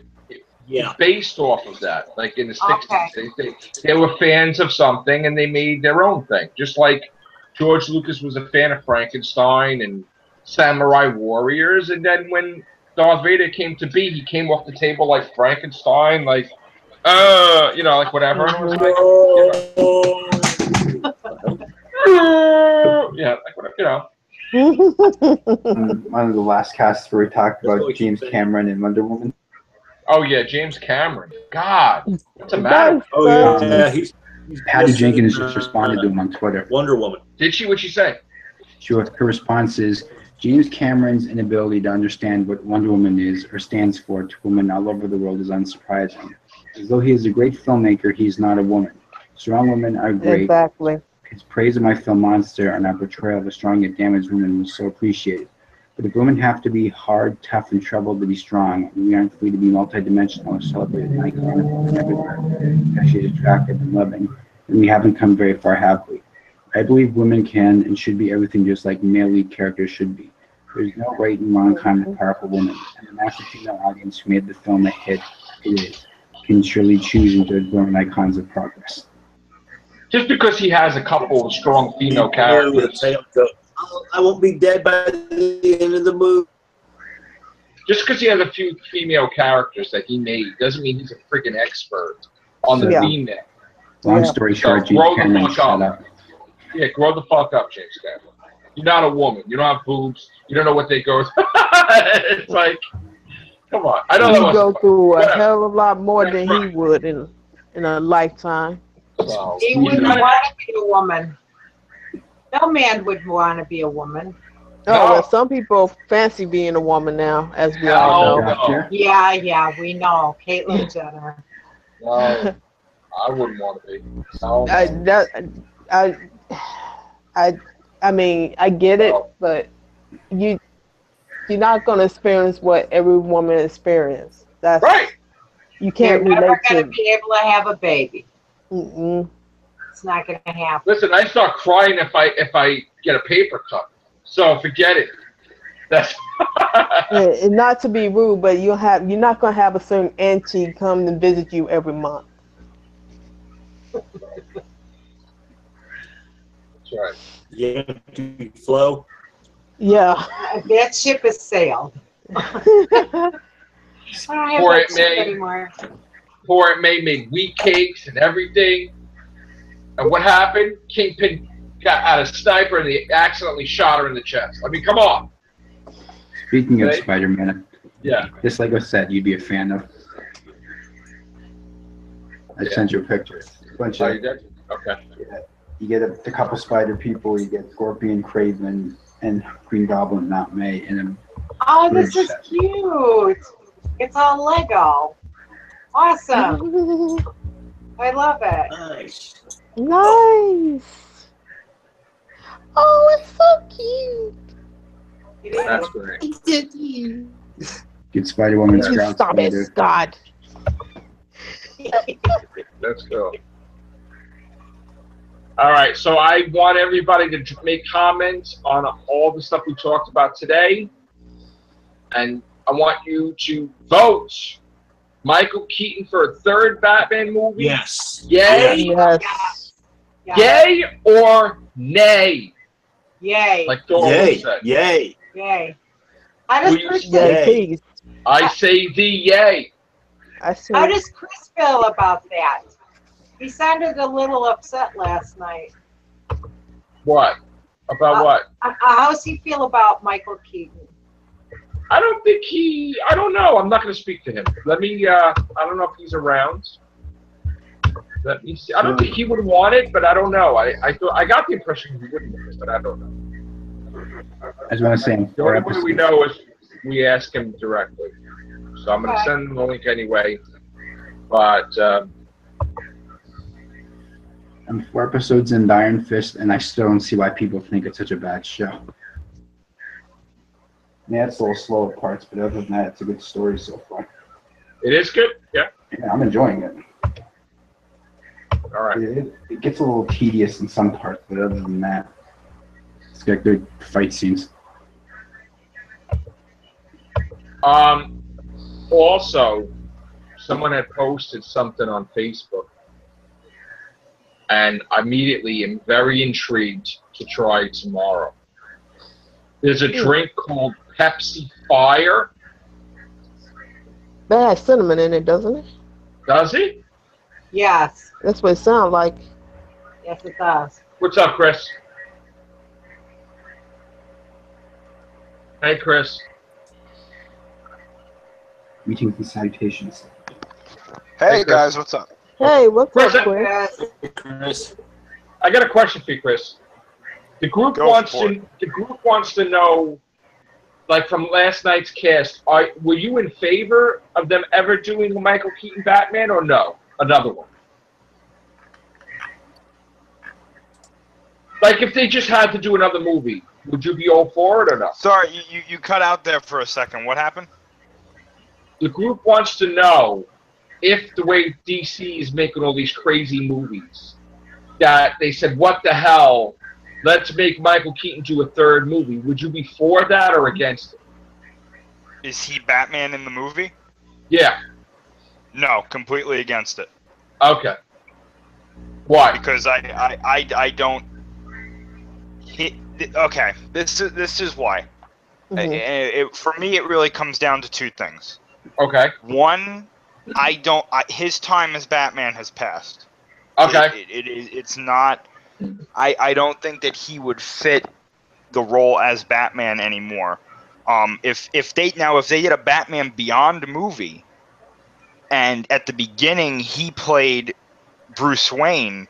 Speaker 1: is based off of that. Like in the 60s, they were fans of something and they made their own thing. Just like George Lucas was a fan of Frankenstein and Samurai Warriors, and then when Darth Vader came to be, he came off the table like Frankenstein, like you know, like whatever. And it was like, yeah, like whatever, you know.
Speaker 2: One of the last casts where we talked about James Cameron and Wonder Woman.
Speaker 1: Oh yeah, James Cameron. God, what's the matter?
Speaker 4: Oh yeah,
Speaker 2: Patty Jenkins just responded to him on Twitter.
Speaker 4: Wonder Woman.
Speaker 1: Did she? What'd she say?
Speaker 2: Her response is, James Cameron's inability to understand what Wonder Woman is or stands for to women all over the world is unsurprising. As though he is a great filmmaker, he's not a woman. Strong women are great.
Speaker 3: Exactly.
Speaker 2: His praise of my film Monster and our portrayal of a strong yet damaged woman was so appreciated. But if women have to be hard, tough, and troubled to be strong, and we aren't free to be multidimensional or celebrated and iconic everywhere, actually attractive and loving, then we haven't come very far, have we? I believe women can and should be everything just like male lead characters should be. There's no right and wrong kind of powerful woman, and the massive female audience who made the film a hit it is can surely choose and judge women icons of progress.
Speaker 1: Just because he has a couple of strong female characters.
Speaker 4: I won't be dead by the end of the movie.
Speaker 1: Just because he has a few female characters that he made doesn't mean he's a freaking expert on the female.
Speaker 2: Long story short, James Cameron, shut up.
Speaker 1: Yeah, grow the fuck up, James Cameron. You're not a woman. You don't have boobs. You don't know what they go through. It's like, come on. I know that
Speaker 3: you go through a hell of a lot more
Speaker 1: That's
Speaker 3: than
Speaker 1: right.
Speaker 3: he would in a lifetime.
Speaker 1: So,
Speaker 5: He wouldn't want to be a woman. No man would want to be a woman.
Speaker 3: Oh, well, some people fancy being a woman now, as we all know.
Speaker 1: No.
Speaker 5: Yeah, we know. Caitlyn Jenner.
Speaker 1: No, I wouldn't want to be. No.
Speaker 3: I mean, I get it, but you're not going to experience what every woman experiences. That's
Speaker 1: right.
Speaker 3: You can't
Speaker 5: You're never
Speaker 3: relate
Speaker 5: going
Speaker 3: to.
Speaker 5: to be able to have a baby.
Speaker 3: Mm-mm.
Speaker 5: It's not going to happen.
Speaker 1: Listen, I start crying if I get a paper cut. So forget it. That's
Speaker 3: And not to be rude, but you're not going to have a certain auntie come and visit you every month.
Speaker 1: That's right.
Speaker 4: Yeah, flow.
Speaker 3: Yeah.
Speaker 5: That ship has sailed. I don't have
Speaker 1: Or
Speaker 5: that
Speaker 1: it
Speaker 5: ship
Speaker 1: may-
Speaker 5: anymore.
Speaker 1: Poor Aunt May made wheat cakes and everything. And what happened? Kingpin got out a sniper and he accidentally shot her in the chest. I mean, come on.
Speaker 2: Speaking of
Speaker 1: Okay.
Speaker 2: Spider-Man,
Speaker 1: Yeah.
Speaker 2: this Lego set you'd be a fan of. I sent you a picture. A bunch
Speaker 1: Oh,
Speaker 2: of,
Speaker 1: you did? Okay.
Speaker 2: you get a couple spider people, you get Scorpion, Craven, and Green Goblin, not May, and
Speaker 5: Oh, this is cute. It's all Lego. Awesome. I love it.
Speaker 4: Nice.
Speaker 3: Nice. Oh, it's so cute.
Speaker 1: That's great.
Speaker 3: It's so cute.
Speaker 2: get Spider-Woman,
Speaker 3: You
Speaker 2: Scout
Speaker 3: stop it,
Speaker 2: Spider.
Speaker 3: Scott.
Speaker 1: Let's go. All right, so I want everybody to make comments on all the stuff we talked about today. And I want you to vote Michael Keaton for a third Batman movie.
Speaker 4: Yes.
Speaker 1: Yay,
Speaker 3: Yes.
Speaker 1: yay, or nay?
Speaker 5: Yay.
Speaker 1: Like Thor
Speaker 4: Yay.
Speaker 1: said.
Speaker 4: Yay.
Speaker 5: Yay. How does
Speaker 1: Will you
Speaker 5: Chris
Speaker 3: Yeah,
Speaker 4: Yay.
Speaker 3: please.
Speaker 1: I say the yay.
Speaker 3: I see.
Speaker 5: How does Chris feel about that? He sounded a little upset last night.
Speaker 1: What? About what?
Speaker 5: How does he feel about Michael Keaton?
Speaker 1: I don't think I don't know. I'm not going to speak to him. Let me, I don't know if he's around. Let me see. I don't think he would want it, but I don't know. I got the impression he wouldn't want it, but I don't know.
Speaker 2: As I was saying,
Speaker 1: The only way we know is we ask him directly. So I'm going to send him the link anyway. But,
Speaker 2: I'm 4 episodes in Iron Fist, and I still don't see why people think it's such a bad show. Yeah, it's a little slow at parts, but other than that, it's a good story so far.
Speaker 1: it is good? Yeah.
Speaker 2: Yeah, I'm enjoying it.
Speaker 1: All right.
Speaker 2: It gets a little tedious in some parts, but other than that, it's got good fight scenes.
Speaker 1: Also, someone had posted something on Facebook, and I immediately am very intrigued to try tomorrow. There's a drink called Pepsi Fire.
Speaker 3: That has cinnamon in it, doesn't it?
Speaker 1: Does it?
Speaker 5: Yes.
Speaker 3: That's what it sounds like.
Speaker 5: Yes, it does.
Speaker 1: What's up, Chris? Hey, Chris.
Speaker 2: Meetings and salutations.
Speaker 6: Hey guys, what's up?
Speaker 3: Hey, what's
Speaker 1: Chris,
Speaker 3: up, Chris?
Speaker 4: Chris.
Speaker 1: I got a question for you, Chris. The group wants to know, like from last night's cast, were you in favor of them ever doing a Michael Keaton Batman or no? Another one. Like if they just had to do another movie, would you be all for it or no?
Speaker 6: Sorry, you cut out there for a second. What happened?
Speaker 1: The group wants to know if the way DC is making all these crazy movies, that they said, what the hell, let's make Michael Keaton do a third movie. Would you be for that or against it?
Speaker 6: Is he Batman in the movie?
Speaker 1: Yeah.
Speaker 6: No, completely against it.
Speaker 1: Okay. Why?
Speaker 6: Because I don't. Okay, this is why. For me, it really comes down to two things.
Speaker 1: Okay.
Speaker 6: One, his time as Batman has passed.
Speaker 1: Okay.
Speaker 6: It's not. I don't think that he would fit the role as Batman anymore. If they did a Batman Beyond movie, and at the beginning he played Bruce Wayne,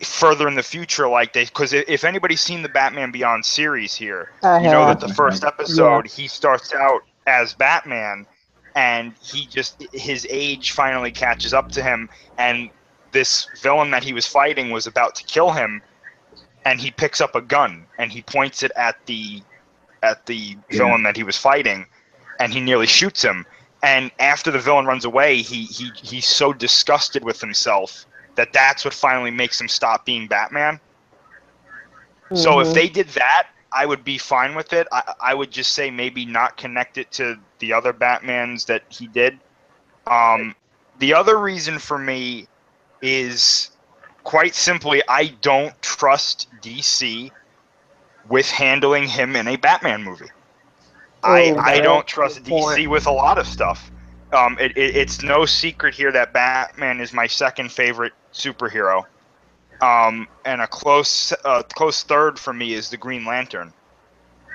Speaker 6: further in the future, like they, because if anybody's seen the Batman Beyond series here, you know that the first episode he starts out as Batman, and his age finally catches up to him, and this villain that he was fighting was about to kill him, and he picks up a gun and he points it at the villain that he was fighting, and he nearly shoots him. And after the villain runs away, he's so disgusted with himself that that's what finally makes him stop being Batman. So if they did that, I would be fine with it. I would just say maybe not connect it to the other Batmans that he did. The other reason for me is quite simply I don't trust DC with handling him in a Batman movie. I don't trust DC with a lot of stuff. It's no secret here that Batman is my second favorite superhero. And a close third for me is the Green Lantern.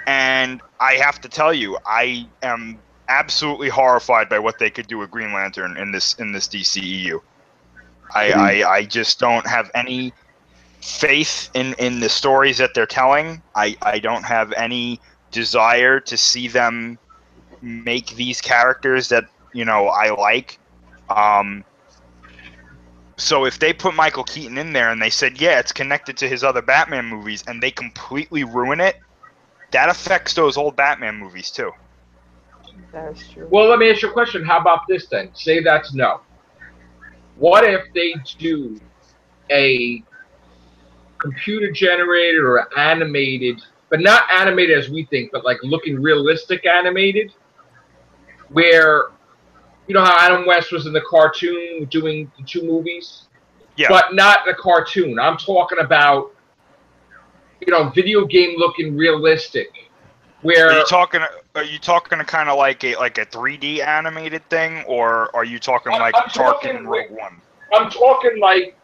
Speaker 6: And I have to tell you, I am absolutely horrified by what they could do with Green Lantern in this DCEU. I just don't have any faith in the stories that they're telling. I don't have any desire to see them make these characters that I like. So if they put Michael Keaton in there and they said, yeah, it's connected to his other Batman movies, and they completely ruin it, that affects those old Batman movies too.
Speaker 3: That's true.
Speaker 1: Well, let me ask you a question. How about this then? Say that's no. What if they do a computer-generated or animated, but not animated as we think, but like looking realistic animated, where, you know how Adam West was in the cartoon doing the two movies?
Speaker 6: Yeah.
Speaker 1: But not the cartoon. I'm talking about, video game looking realistic. Where
Speaker 6: Are you talking kind of like a 3D animated thing, or are you talking like Tarkin and Rogue One?
Speaker 1: I'm talking like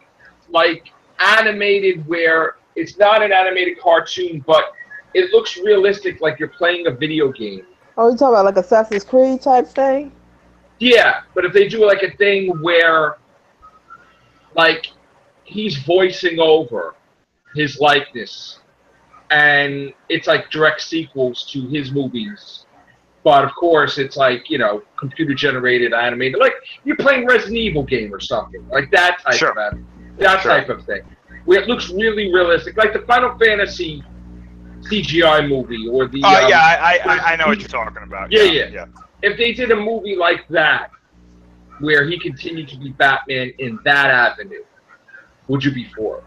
Speaker 1: animated, where it's not an animated cartoon, but it looks realistic, like you're playing a video game.
Speaker 3: Oh, you talking about like Assassin's Creed type thing?
Speaker 1: Yeah, but if they do like a thing where, like, he's voicing over his likeness, and it's like direct sequels to his movies, but of course it's like, computer generated, animated, like you're playing Resident Evil game or something, like that type of type of thing, where it looks really realistic, like the Final Fantasy CGI movie or the.
Speaker 6: I know what you're talking about.
Speaker 1: Yeah. If they did a movie like that, where he continued to be Batman in that avenue, would you be for it?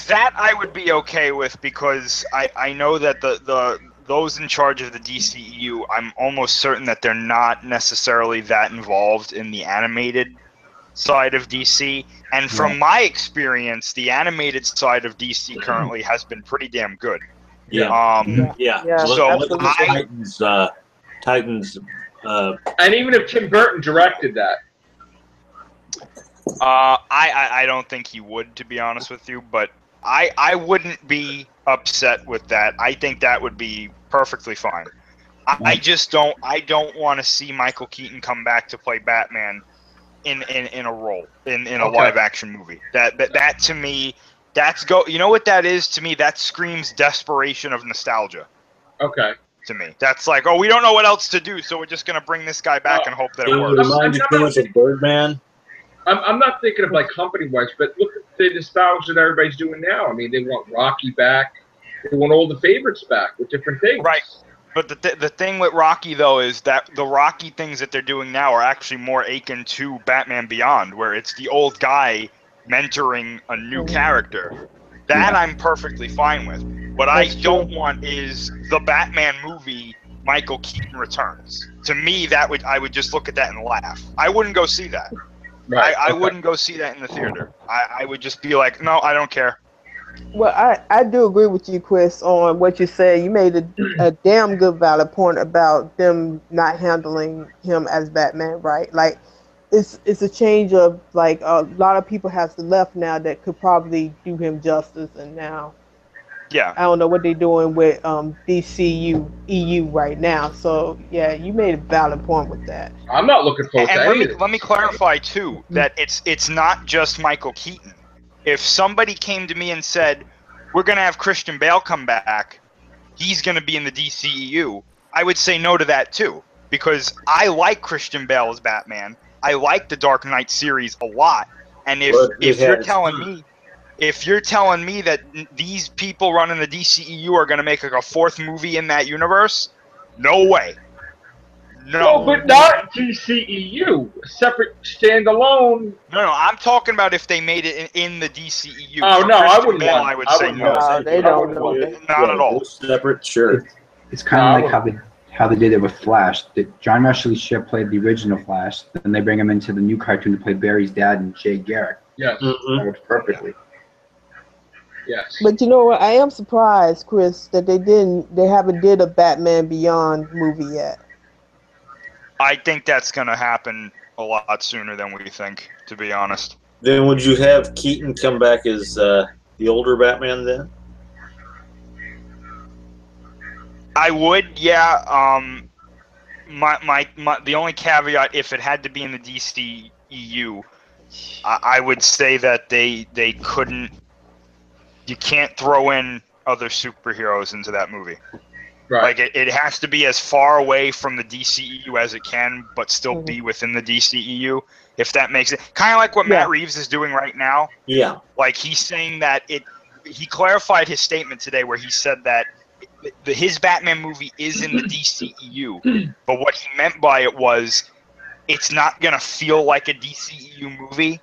Speaker 6: That I would be okay with, because I know that the those in charge of the DCEU, I'm almost certain that they're not necessarily that involved in the animated side of DC. And from my experience, the animated side of DC currently has been pretty damn good.
Speaker 4: Yeah.
Speaker 6: So
Speaker 4: Titans.
Speaker 1: And even if Tim Burton directed that,
Speaker 6: I don't think he would, to be honest with you. But I wouldn't be upset with that. I think that would be perfectly fine. I just don't want to see Michael Keaton come back to play Batman in a role in a live action movie. That to me, you know what that is to me? That screams desperation of nostalgia.
Speaker 1: Okay.
Speaker 6: To me, that's like, oh, we don't know what else to do, so we're just gonna bring this guy back and hope that it works.
Speaker 4: Remind you too much of Birdman.
Speaker 1: I'm not thinking of like company-wise, but look at the nostalgia that everybody's doing now. I mean, they want Rocky back. They want all the favorites back with different things.
Speaker 6: Right. But the thing with Rocky, though, is that the Rocky things that they're doing now are actually more akin to Batman Beyond, where it's the old guy mentoring a new character. That I'm perfectly fine with. What I don't want is the Batman movie Michael Keaton returns. To me, I would just look at that and laugh. I wouldn't go see that.
Speaker 1: Right.
Speaker 6: I wouldn't go see that in the theater. I would just be like, no, I don't care.
Speaker 3: Well, I do agree with you, Chris, on what you said. You made a damn good valid point about them not handling him as Batman, right? Like, it's a change of, like, a lot of people have left now that could probably do him justice, and now I don't know what they're doing with DCEU right now. So yeah, you made a valid point with that.
Speaker 1: I'm not looking forward to anything.
Speaker 6: Let me clarify too that it's not just Michael Keaton. If somebody came to me and said, we're going to have Christian Bale come back, he's going to be in the DCEU, I would say no to that too. Because I like Christian Bale as Batman. I like the Dark Knight series a lot. And if you're telling me that these people running the DCEU are going to make like a fourth movie in that universe, no way. No,
Speaker 1: but not DCEU. Separate, standalone.
Speaker 6: No, I'm talking about if they made it in the DCEU.
Speaker 1: Oh,
Speaker 6: For
Speaker 1: no, I wouldn't
Speaker 6: Bale,
Speaker 1: want
Speaker 6: I would say no.
Speaker 3: They don't know.
Speaker 6: Not at all.
Speaker 4: Separate, sure.
Speaker 2: It's kind of like how they did it with Flash. John Wesley Shipp played the original Flash, then they bring him into the new cartoon to play Barry's dad and Jay Garrick.
Speaker 1: Yes.
Speaker 2: That worked perfectly.
Speaker 1: Yes.
Speaker 3: But you know what? I am surprised, Chris, that they haven't did a Batman Beyond movie yet.
Speaker 6: I think that's going to happen a lot sooner than we think, to be honest.
Speaker 4: Then would you have Keaton come back as the older Batman then?
Speaker 6: I would, yeah. The only caveat, if it had to be in the DCEU, I would say that they couldn't. You can't throw in other superheroes into that movie.
Speaker 1: Right.
Speaker 6: Like it has to be as far away from the DCEU as it can, but still be within the DCEU. If that makes it kind of like what Matt Reeves is doing right now.
Speaker 4: Yeah.
Speaker 6: Like he's saying that he clarified his statement today where he said that his Batman movie is in the DCEU, but what he meant by it was it's not gonna feel like a DCEU movie.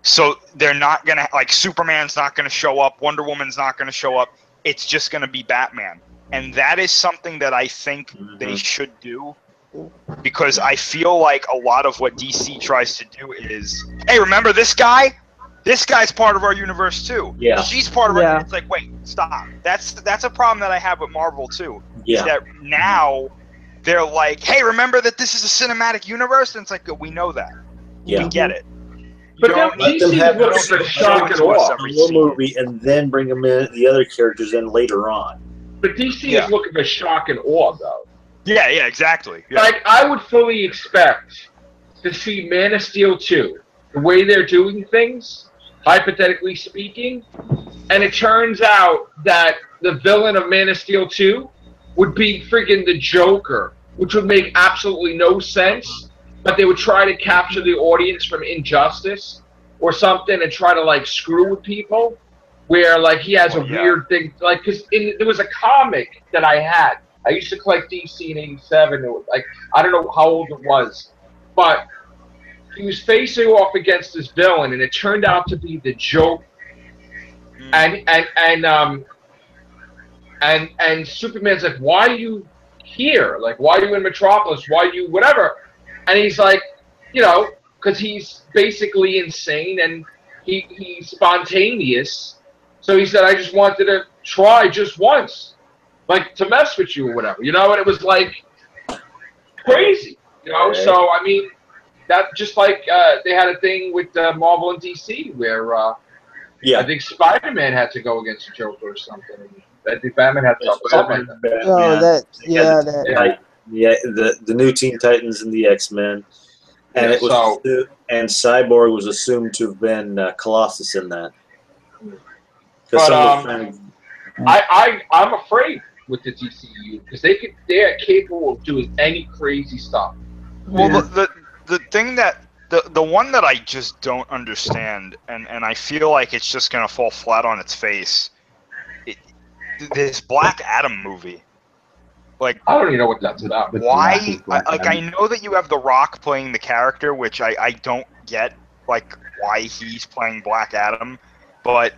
Speaker 6: So they're not gonna Superman's not gonna show up, Wonder Woman's not gonna show up. It's just gonna be Batman. And that is something that I think they should do, because I feel like a lot of what DC tries to do is, hey, remember this guy? This guy's part of our universe too.
Speaker 4: Yeah.
Speaker 6: She's part of our. It's like, wait, stop. That's a problem that I have with Marvel too.
Speaker 4: Yeah.
Speaker 6: Is that now they're like, hey, remember that this is a cinematic universe? And it's like, we know that.
Speaker 4: Yeah.
Speaker 6: We get it.
Speaker 1: But then DC is looking for shock and awe.
Speaker 4: Movie and then bring them in the other characters in later on.
Speaker 1: But DC is looking for shock and awe, though.
Speaker 6: Yeah, exactly. Yeah.
Speaker 1: Like, I would fully expect to see Man of Steel 2, the way they're doing things, hypothetically speaking, and it turns out that the villain of Man of Steel 2 would be freaking the Joker, which would make absolutely no sense, but they would try to capture the audience from Injustice or something and try to, screw with people. Where he has a weird thing, because there was a comic that I had. I used to collect DC in '87. It was I don't know how old it was, but he was facing off against this villain, and it turned out to be the Joker. And And Superman's like, why are you here? Like, why are you in Metropolis? Why are you whatever? And he's like, because he's basically insane and he's spontaneous. So he said, I just wanted to try just once, like to mess with you or whatever, and it was like crazy, So I mean, that just like they had a thing with Marvel and DC where I think Spider-Man had to go against the Joker or something. I think Batman had to go.
Speaker 4: The new Teen Titans and the X-Men, and it was and Cyborg was assumed to have been Colossus in that.
Speaker 1: But I'm afraid with the DCEU because they are capable of doing any crazy stuff.
Speaker 6: Well, the thing that the one that I just don't understand, and I feel like it's just gonna fall flat on its face. This Black Adam movie. Like,
Speaker 1: I don't even know what that's about.
Speaker 6: Why? I know that you have The Rock playing the character, which I don't get, like, why he's playing Black Adam, but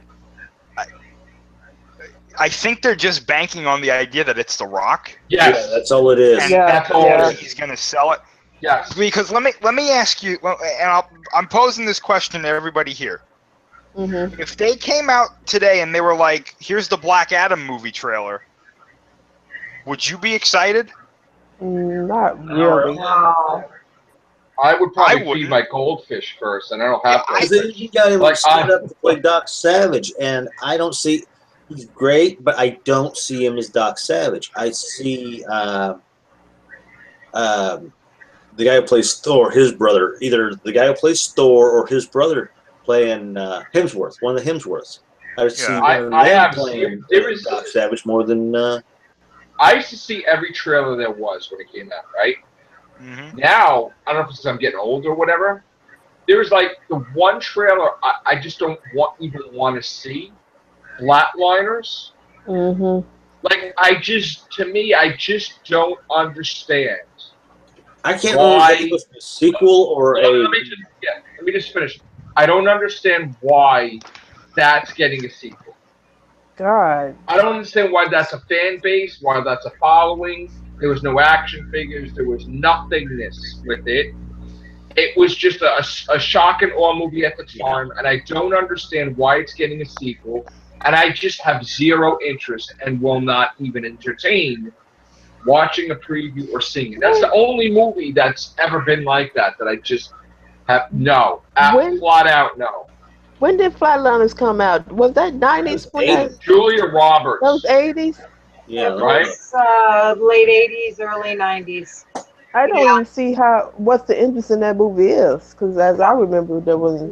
Speaker 6: I think they're just banking on the idea that it's The Rock.
Speaker 1: Yes.
Speaker 4: Yeah, that's all it is.
Speaker 6: And that's all he's going to sell it.
Speaker 1: Yes.
Speaker 6: Because let me ask you, and I'm posing this question to everybody here.
Speaker 3: Mm-hmm.
Speaker 6: If they came out today and they were like, here's the Black Adam movie trailer, would you be excited?
Speaker 3: Not really.
Speaker 5: No.
Speaker 1: I would probably feed my goldfish first, and I don't have to.
Speaker 4: He got him stood up to play Doc Savage, and I don't see. He's great, but I don't see him as Doc Savage. I see the guy who plays Thor, his brother, either the guy who plays Thor or his brother playing Hemsworth, one of the Hemsworths. I see them playing Doc Savage more than.
Speaker 1: I used to see every trailer there was when it came out, right? Mm-hmm. Now, I don't know if it's because I'm getting old or whatever. There was like the one trailer I just don't even want to see. Flatliners.
Speaker 3: Mm-hmm.
Speaker 1: Like, I just don't understand.
Speaker 4: I can't remember if it was a sequel or
Speaker 1: let me just finish. I don't understand why that's getting a sequel.
Speaker 3: God.
Speaker 1: I don't understand why that's a fan base, why that's a following. There was no action figures. There was nothingness with it. It was just a shock and awe movie at the time, and I don't understand why it's getting a sequel. And I just have zero interest and will not even entertain watching a preview or seeing it. That's the only movie that's ever been like that I just have flat out no.
Speaker 3: When did Flatliners come out? Was that 90s?
Speaker 1: Julia Roberts.
Speaker 3: Those 80s?
Speaker 4: Yeah,
Speaker 1: right.
Speaker 5: Late 80s, early 90s.
Speaker 3: I don't even see what's the interest in that movie is, because as I remember, it was.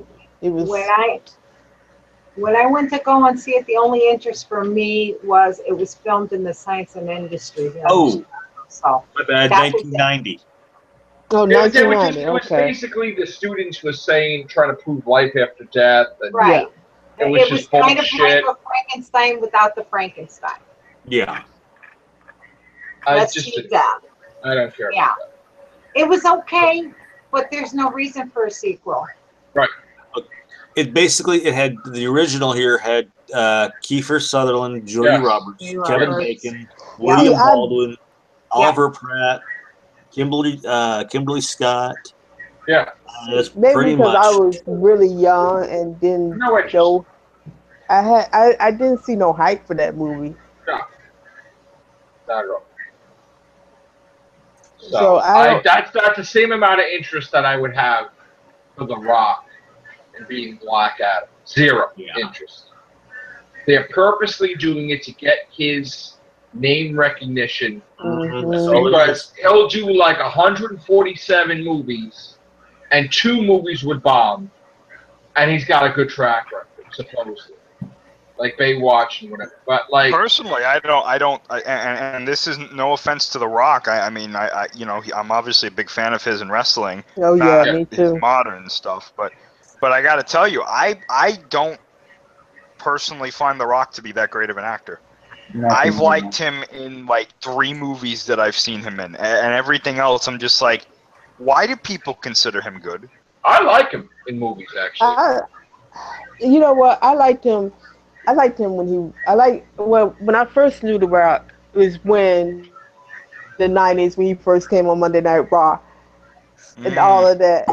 Speaker 5: When I went to go and see it, the only interest for me was it was filmed in the science and industry.
Speaker 4: So my bad, 1990.
Speaker 3: Oh, 1990.
Speaker 1: It was basically the students was trying to prove life after death. And
Speaker 5: right.
Speaker 1: It was just
Speaker 5: kind of
Speaker 1: bullshit.
Speaker 5: like a Frankenstein without the Frankenstein.
Speaker 4: Yeah.
Speaker 5: Let's keep that.
Speaker 1: I don't care.
Speaker 5: Yeah. It was okay, but there's no reason for a sequel.
Speaker 1: Right.
Speaker 4: It had the original here had Kiefer Sutherland, Julia Roberts, Kevin Bacon, William Baldwin, Oliver Pratt, Kimberly Scott.
Speaker 1: Yeah.
Speaker 4: That's
Speaker 3: maybe
Speaker 4: pretty
Speaker 3: because
Speaker 4: much.
Speaker 3: I was really young and didn't know. I didn't see no hype for that movie.
Speaker 1: No. Not at all.
Speaker 3: So
Speaker 1: that's the same amount of interest that I would have for The Rock and being Black Adam. Zero interest. They're purposely doing it to get his name recognition.
Speaker 3: Mm-hmm.
Speaker 1: Because he'll do like 147 movies and 2 movies would bomb, and he's got a good track record, supposedly. Like Baywatch and whatever. But like
Speaker 6: personally, I don't, and this is no offense to The Rock. I mean, I'm obviously a big fan of his in wrestling.
Speaker 3: Oh yeah, me too.
Speaker 6: Modern stuff, but I got to tell you, I don't personally find The Rock to be that great of an actor. I've liked him in like 3 movies that I've seen him in, and everything else, I'm just like, why do people consider him good?
Speaker 1: I like him in movies, actually.
Speaker 3: You know what? I liked him I liked him when I first knew The Rock, it was when the 90s, when he first came on Monday Night Raw and all of that.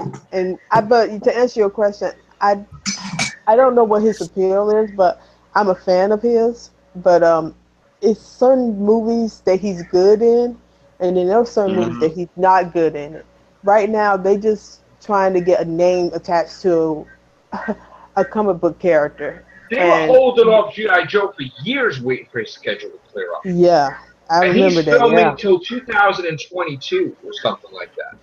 Speaker 3: But to answer your question, I don't know what his appeal is, but I'm a fan of his. But it's certain movies that he's good in, and then there are certain movies that he's not good in it. Right now, they just trying to get a name attached to a comic book character.
Speaker 1: They were holding off G.I. Joe for years, waiting for his schedule to clear up.
Speaker 3: Yeah, I remember that.
Speaker 1: And he's filming till 2022 or something like that.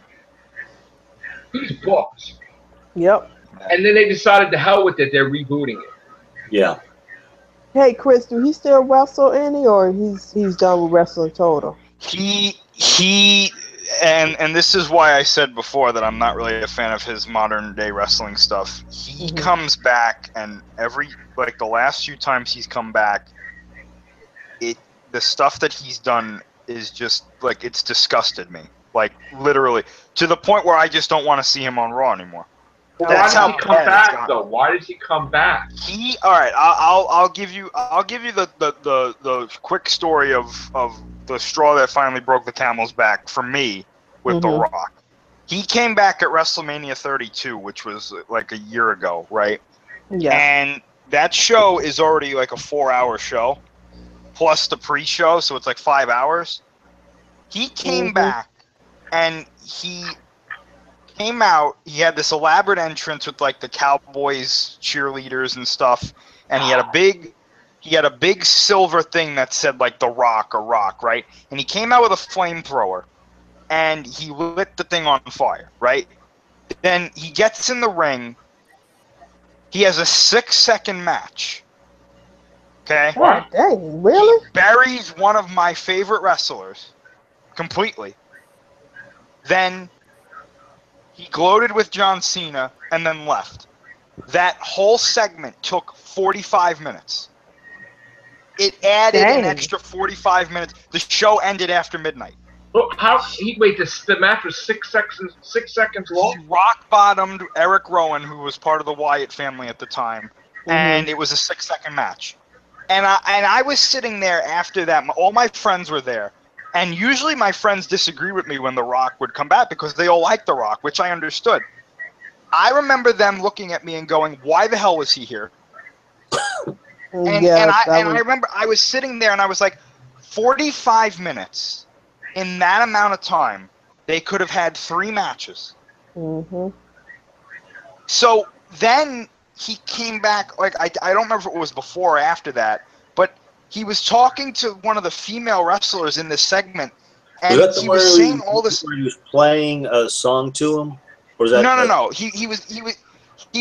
Speaker 1: He's booked.
Speaker 3: Yep.
Speaker 1: And then they decided to hell with it. They're rebooting it.
Speaker 4: Yeah.
Speaker 3: Hey, Chris, do he still wrestle any, or he's done with wrestling total?
Speaker 6: And this is why I said before that I'm not really a fan of his modern day wrestling stuff. He comes back, and the last few times he's come back, the stuff that he's done is just like, it's disgusted me. Like, literally, to the point where I just don't want to see him on Raw anymore.
Speaker 1: Well, why does he come back though? Why does he come back?
Speaker 6: All right. I'll give you the quick story of the straw that finally broke the camel's back for me with The Rock. He came back at WrestleMania 32, which was like a year ago, right?
Speaker 3: Yeah.
Speaker 6: And that show is already like a 4-hour show, plus the pre-show, so it's like 5 hours. He came back, and he came out. He had this elaborate entrance with like the Cowboys cheerleaders and stuff, and he had a big silver thing that said like The Rock or Rock, right? And he came out with a flamethrower, and he lit the thing on fire, right? Then he gets in the ring. He has a 6-second match. Okay?
Speaker 3: Oh, dang, really?
Speaker 6: He buries one of my favorite wrestlers completely. Then he gloated with John Cena and then left. That whole segment took 45 minutes. It added an extra 45 minutes. The show ended after midnight.
Speaker 1: Well, the match was 6 seconds long?
Speaker 6: He rock-bottomed Eric Rowan, who was part of the Wyatt family at the time, and it was a 6-second match. And I was sitting there after that. All my friends were there. And usually my friends disagree with me when The Rock would come back because they all like The Rock, which I understood. I remember them looking at me and going, why the hell was he here? I remember I was sitting there and I was like, 45 minutes. In that amount of time, they could have had 3 matches. So then he came back, like, I don't remember if it was before or after that, but he was talking to one of the female wrestlers in this segment, and he was saying all this.
Speaker 4: Where he was playing a song to him, or was that?
Speaker 6: No. He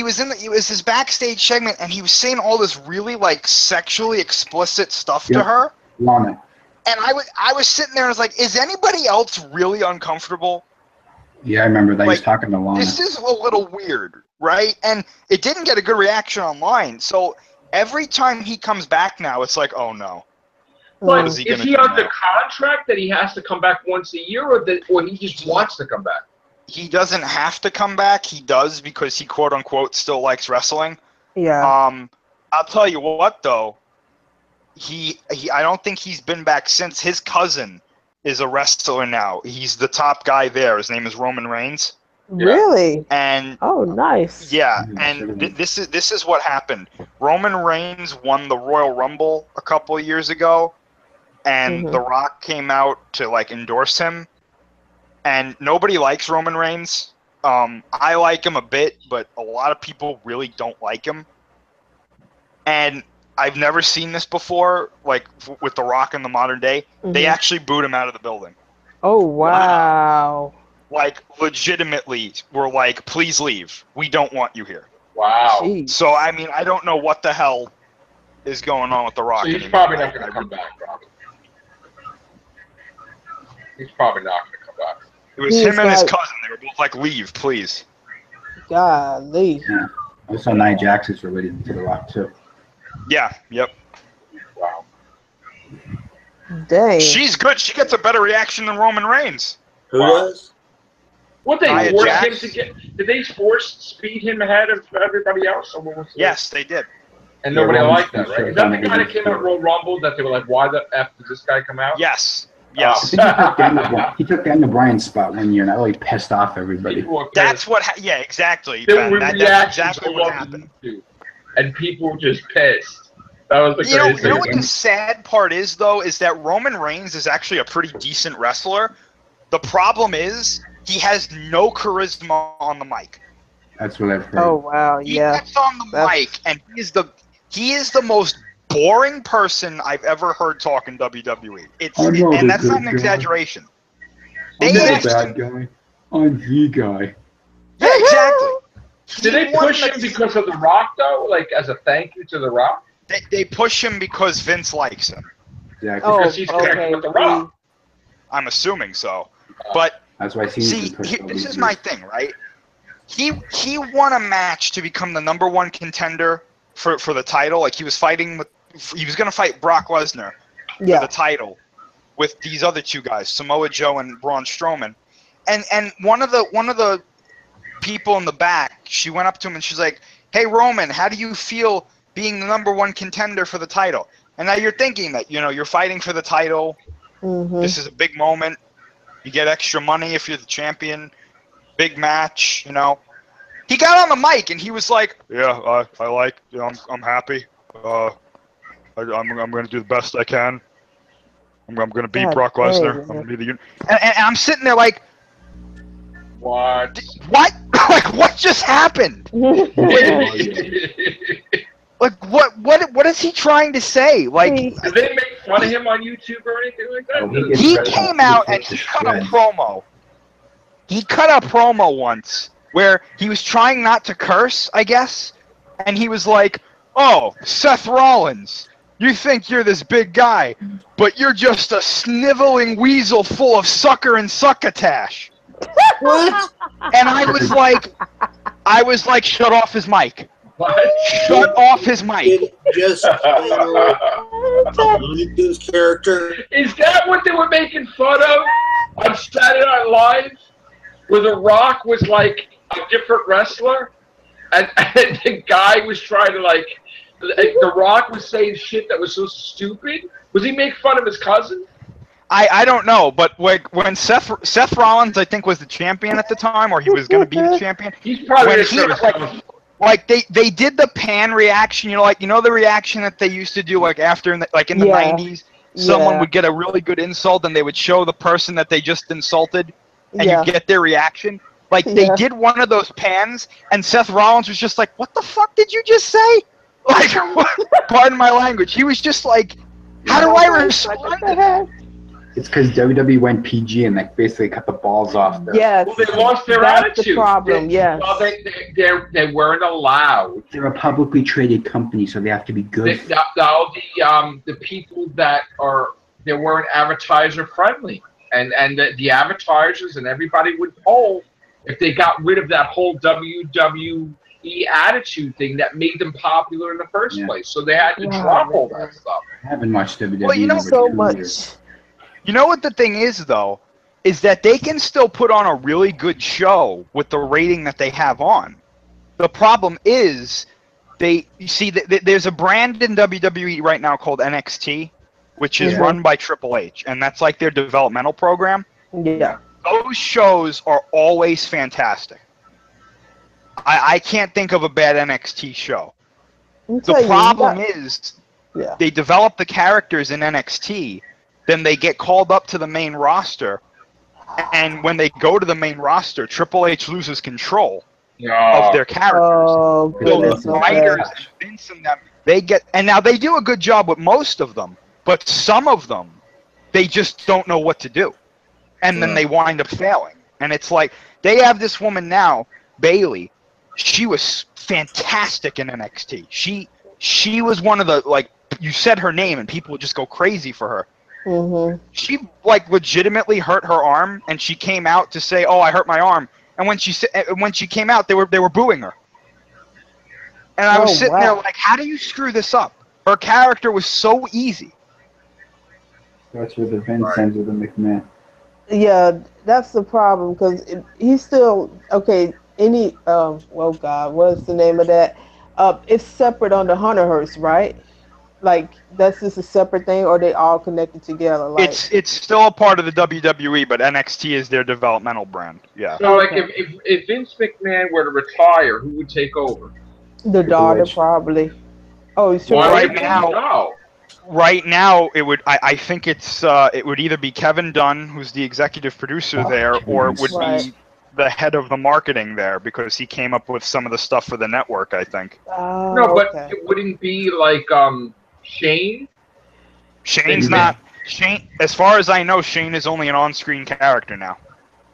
Speaker 6: was his backstage segment, and he was saying all this really like sexually explicit stuff to her.
Speaker 2: Lana.
Speaker 6: And I was sitting there and I was like, is anybody else really uncomfortable?
Speaker 2: Yeah, I remember that. He's talking to Lana.
Speaker 6: This is a little weird, right? And it didn't get a good reaction online. So every time he comes back now, it's like, oh no.
Speaker 1: But is he under contract that he has to come back once a year, or he just wants to come back?
Speaker 6: He doesn't have to come back. He does because he quote unquote still likes wrestling.
Speaker 3: Yeah.
Speaker 6: I'll tell you what though. I don't think he's been back since. His cousin is a wrestler now. He's the top guy there. His name is Roman Reigns.
Speaker 3: Really?
Speaker 6: And
Speaker 3: oh, nice.
Speaker 6: Yeah, and this is what happened. Roman Reigns won the Royal Rumble a couple of years ago, and The Rock came out to like endorse him. And nobody likes Roman Reigns. I like him a bit, but a lot of people really don't like him. And I've never seen this before, like with The Rock in the modern day. They actually booed him out of the building.
Speaker 3: Oh, wow.
Speaker 6: Like, legitimately, were like, please leave. We don't want you here.
Speaker 1: Wow.
Speaker 3: Jeez.
Speaker 6: So, I mean, I don't know what the hell is going on with The Rock.
Speaker 1: So he's probably not going to come back, probably. He's probably not going to come back.
Speaker 6: It was him and his cousin. They were both like, leave, please.
Speaker 3: Golly.
Speaker 2: Yeah. I saw Nia Jax's related to The Rock, too.
Speaker 6: Yeah, yep.
Speaker 1: Wow.
Speaker 3: Dang.
Speaker 6: She's good. She gets a better reaction than Roman Reigns.
Speaker 4: Who does?
Speaker 1: What they forced him to get? Did they force speed him ahead of everybody else? Or what was
Speaker 6: yes, they did.
Speaker 1: And nobody liked that, right? Is that the guy that came out Royal Rumble that they were like, why the F did this guy come out?
Speaker 6: Yes. Yes.
Speaker 2: He took Daniel Bryan's spot one year, and that really pissed off everybody.
Speaker 6: That's what. Yeah, exactly.
Speaker 1: There were
Speaker 6: That's exactly what happened.
Speaker 1: And people were just pissed. That was the craziest
Speaker 6: thing. You know what the sad part is, though, is that Roman Reigns is actually a pretty decent wrestler. The problem is he has no charisma on the mic.
Speaker 2: That's what I've heard.
Speaker 3: Oh wow, yeah.
Speaker 6: He gets on the mic, and he is the most boring person I've ever heard talk in WWE. And that's not an exaggeration.
Speaker 2: I'm not a bad guy. I'm the guy.
Speaker 6: Yeah, exactly.
Speaker 1: Did they push him because of The Rock, though? Like, as a thank you to The Rock?
Speaker 6: They push him because Vince likes him.
Speaker 2: Exactly.
Speaker 1: Because he's connected with The Rock.
Speaker 6: I'm assuming so. But,
Speaker 2: that's why
Speaker 6: see, this is my thing, right? He won a match to become the #1 contender for the title. Like, he was going to fight Brock Lesnar for the title with these other two guys, Samoa Joe and Braun Strowman. And one of the people in the back, she went up to him and she's like, "Hey Roman, how do you feel being the #1 contender for the title?" And now you're thinking that, you're fighting for the title. Mm-hmm. This is a big moment. You get extra money if you're the champion. Big match, He got on the mic and he was like, "Yeah, I like. I'm happy. I'm going to do the best I can. I'm going to beat Brock Lesnar. I'm going to be the." And I'm sitting there like,
Speaker 1: What?
Speaker 6: What? Like, what just happened? Like, what is he trying to say? Like,
Speaker 1: did they make fun of him on YouTube or anything like that?
Speaker 6: He came out and he cut a promo. He cut a promo once where he was trying not to curse, I guess, and he was like, "Oh, Seth Rollins, you think you're this big guy, but you're just a sniveling weasel full of sucker and succotash." What? And I was like, shut off his mic.
Speaker 1: What?
Speaker 6: Shut off his mic.
Speaker 4: Just his character.
Speaker 1: Is that what they were making fun of on Saturday Night Live? Where The Rock was like a different wrestler? And the guy was trying to The Rock was saying shit that was so stupid? Was he making fun of his cousin?
Speaker 6: I don't know, but when Seth Rollins, I think, was the champion at the time, or he was going to be the champion.
Speaker 1: He's probably
Speaker 6: they did the pan reaction, the reaction that they used to do after in the 90s. Someone would get a really good insult and they would show the person that they just insulted, and you get their reaction. They did one of those pans, and Seth Rollins was just like, "What the fuck did you just say?" Pardon my language. He was just like, "How do I respond to that?"
Speaker 2: It's because WWE went PG and basically cut the balls off.
Speaker 3: Yes.
Speaker 1: Well, they lost their
Speaker 3: That's
Speaker 1: attitude.
Speaker 3: The problem. Yes.
Speaker 1: Well, they weren't allowed.
Speaker 2: They're a publicly traded company, so they have to be good.
Speaker 1: The people that they weren't advertiser friendly, and the advertisers and everybody would poll if they got rid of that whole WWE attitude thing that made them popular in the first place. So they had to drop all that stuff.
Speaker 2: I haven't watched WWE.
Speaker 6: Well,
Speaker 3: so much.
Speaker 6: You know what the thing is, though, is that they can still put on a really good show with the rating that they have on. The problem is, there's a brand in WWE right now called NXT, which is run by Triple H, and that's like their developmental program.
Speaker 3: Yeah.
Speaker 6: Those shows are always fantastic. I can't think of a bad NXT show. The problem is, they develop the characters in NXT, then they get called up to the main roster, and when they go to the main roster, Triple H loses control of their characters.
Speaker 3: Oh, goodness.
Speaker 6: So the writers and Vince and them, and now they do a good job with most of them, but some of them, they just don't know what to do. And then they wind up failing. And it's like, they have this woman now, Bayley. She was fantastic in NXT. She was one of the, you said her name and people would just go crazy for her.
Speaker 3: Mm-hmm.
Speaker 6: She legitimately hurt her arm, and she came out to say, "Oh, I hurt my arm." And when she came out, they were booing her. And I was sitting there like, "How do you screw this up?" Her character was so easy.
Speaker 2: That's where the Vince ends with the McMahon.
Speaker 3: Yeah, that's the problem because he's still okay. Well, God, what's the name of that? it's separate on the Hunterverse, right? Like that's just a separate thing, or they all connected together? Like
Speaker 6: it's still a part of the WWE, but NXT is their developmental brand. Yeah.
Speaker 1: So, like, if Vince McMahon were to retire, who would take over?
Speaker 3: the daughter, probably. Oh, he's
Speaker 6: right now. Right now, it would. I think it would either be Kevin Dunn, who's the executive producer there, or it would be the head of the marketing there, because he came up with some of the stuff for the network, I think.
Speaker 1: No, but it wouldn't be like Shane.
Speaker 6: Shane's not. Shane, as far as I know, Shane is only an on-screen character now.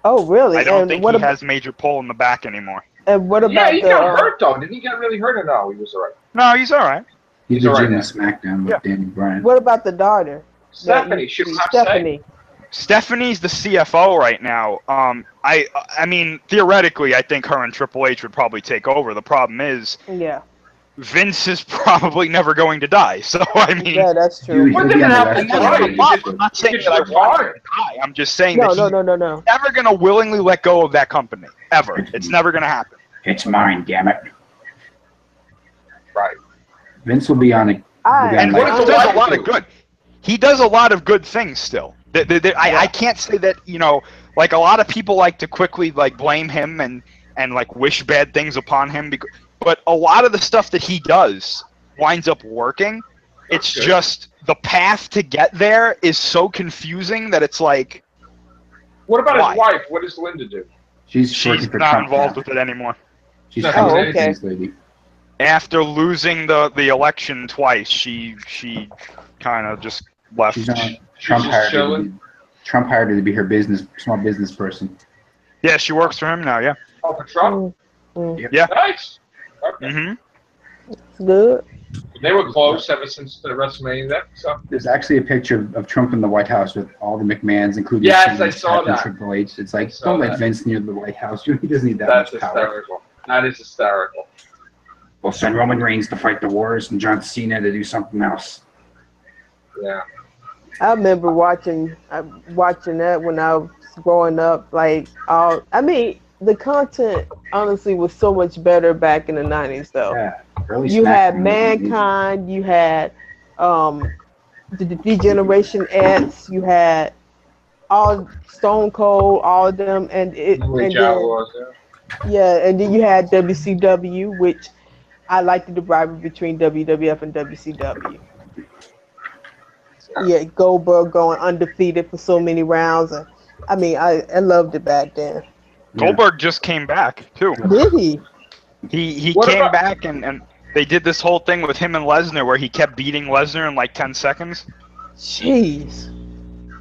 Speaker 3: Oh, really?
Speaker 6: I don't think he has major pull in the back anymore.
Speaker 3: And what about?
Speaker 1: Yeah, he got hurt though. Didn't he get really hurt or no? He was alright.
Speaker 6: No, he's alright.
Speaker 2: He's a Jimmy SmackDown with Danny Bryan.
Speaker 3: What about the daughter?
Speaker 1: Stephanie.
Speaker 6: Stephanie's the CFO right now. I mean, theoretically, I think her and Triple H would probably take over. The problem is, Vince is probably never going to die. So I mean,
Speaker 3: yeah, that's true.
Speaker 1: I'm
Speaker 6: not saying that I want him to die. I'm just saying that he's never going to willingly let go of that company ever. It's never going to happen.
Speaker 2: It's mine, damn it.
Speaker 1: Right.
Speaker 2: Vince will be on it.
Speaker 6: And Vince does a lot of good. He does a lot of good things still. I can't say that, you know, like a lot of people like to quickly like blame him and like wish bad things upon him, but a lot of the stuff that he does winds up working. It's just the path to get there is so confusing that it's like.
Speaker 1: What about his wife? What does Linda do?
Speaker 6: She's not involved with it anymore.
Speaker 2: She's a lady.
Speaker 6: After losing the election twice, she kind of just left.
Speaker 2: Trump hired her to be her small business person.
Speaker 6: Yeah, she works for him now. Yeah.
Speaker 1: Oh, for Trump.
Speaker 6: Yeah.
Speaker 1: Nice. Okay.
Speaker 3: Mm-hmm. Good.
Speaker 1: They were close ever since the WrestleMania. So
Speaker 2: there's actually a picture of Trump in the White House with all the McMahons, including
Speaker 1: I saw that.
Speaker 2: Triple H. It's like don't let Vince near the White House. He doesn't need that much power.
Speaker 1: Hysterical. That is hysterical.
Speaker 2: We'll send Roman Reigns to fight the wars and John Cena to do something else.
Speaker 1: Yeah.
Speaker 3: I remember watching that when I was growing up. Like, I mean, the content honestly was so much better back in the 90s, though.
Speaker 2: Yeah.
Speaker 3: You had Mankind, you had the D-Generation X, you had all Stone Cold, all of them, and then you had WCW, which I like the rivalry between WWF and WCW. Yeah, Goldberg going undefeated for so many rounds. And, I mean, I loved it back then.
Speaker 6: Goldberg just came back, too.
Speaker 3: Did he?
Speaker 6: He came back, and they did this whole thing with him and Lesnar where he kept beating Lesnar in like 10 seconds.
Speaker 3: Jeez.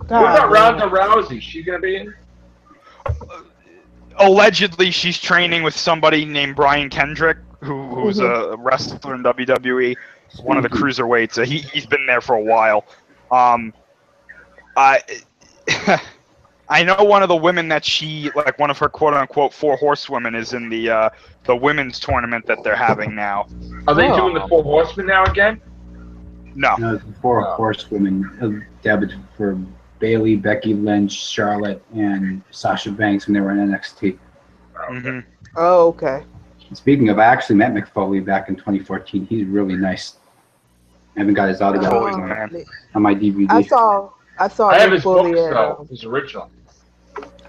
Speaker 1: God, what about Ronda Rousey? She going to be in?
Speaker 6: Allegedly, she's training with somebody named Brian Kendrick, who's a wrestler in WWE, one of the cruiserweights. He's been there for a while. I know one of the women that like one of her quote-unquote 4 horsewomen is in the women's tournament that they're having now.
Speaker 1: Are they doing the 4 horsemen now again?
Speaker 6: No.
Speaker 2: No, the 4 horsewomen debuted for Bayley, Becky Lynch, Charlotte, and Sasha Banks when they were in NXT.
Speaker 6: Mm-hmm.
Speaker 3: Oh, okay.
Speaker 2: Speaking of, I actually met McFoley back in 2014. He's really nice. I haven't got his autograph on my DVD.
Speaker 3: I saw.
Speaker 1: I have his books though. His original.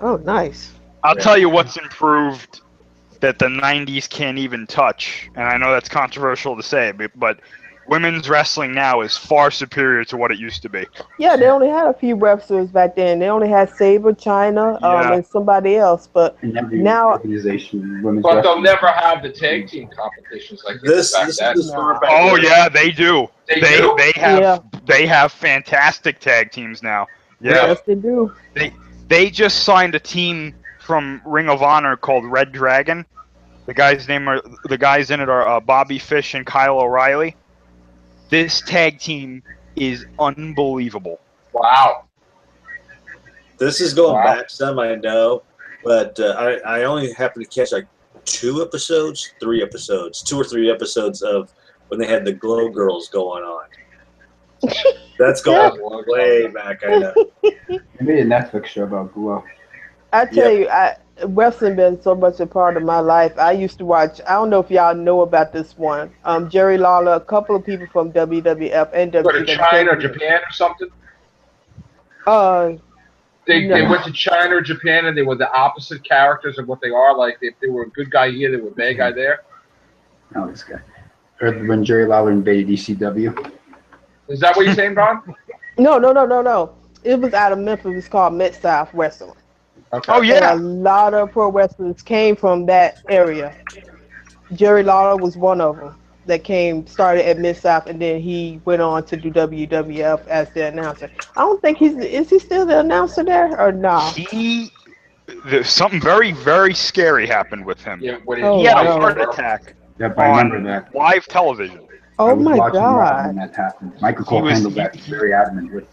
Speaker 3: Oh, nice.
Speaker 6: I'll tell you what's improved that the 90s can't even touch, and I know that's controversial to say, but women's wrestling now is far superior to what it used to be.
Speaker 3: Yeah, they only had a few wrestlers back then. They only had Sabre, Chyna, and somebody else. But now,
Speaker 2: but
Speaker 1: they'll never have the tag team competitions like this.
Speaker 6: Oh yeah, they do. They have fantastic tag teams now. Yeah,
Speaker 3: yes, they do.
Speaker 6: They just signed a team from Ring of Honor called Red Dragon. The guys in it are Bobby Fish and Kyle O'Reilly. This tag team is unbelievable.
Speaker 1: Wow.
Speaker 4: This is going back some, I know, but I only happened to catch like 2 or 3 episodes of when they had the Glow Girls going on. That's going way back, I know.
Speaker 2: They made a Netflix show about Glow.
Speaker 3: I tell you, wrestling been so much a part of my life. I used to watch. I don't know if y'all know about this one. Jerry Lawler, a couple of people from WWF and
Speaker 1: Go to
Speaker 3: WCW.
Speaker 1: China or Japan or something. They went to China or Japan and they were the opposite characters of what they are. Like if they were a good guy here, they were a bad guy there.
Speaker 2: Oh, this guy. Or when Jerry Lawler invaded DCW.
Speaker 1: Is that what you're saying, Ron?
Speaker 3: No. It was out of Memphis. It was called Mid-South Wrestling.
Speaker 1: Okay.
Speaker 6: Oh yeah.
Speaker 3: And a lot of pro wrestlers came from that area. Jerry Lawler was one of them that started at Mid-South, and then he went on to do WWF as the announcer. I don't think is he still the announcer there or no?
Speaker 6: Something very, very scary happened with him.
Speaker 1: Yeah,
Speaker 6: He had a heart attack
Speaker 2: Yep, I remember that.
Speaker 6: live television.
Speaker 3: Oh my God!
Speaker 2: When that happened. Michael Cole handled that very adamant with.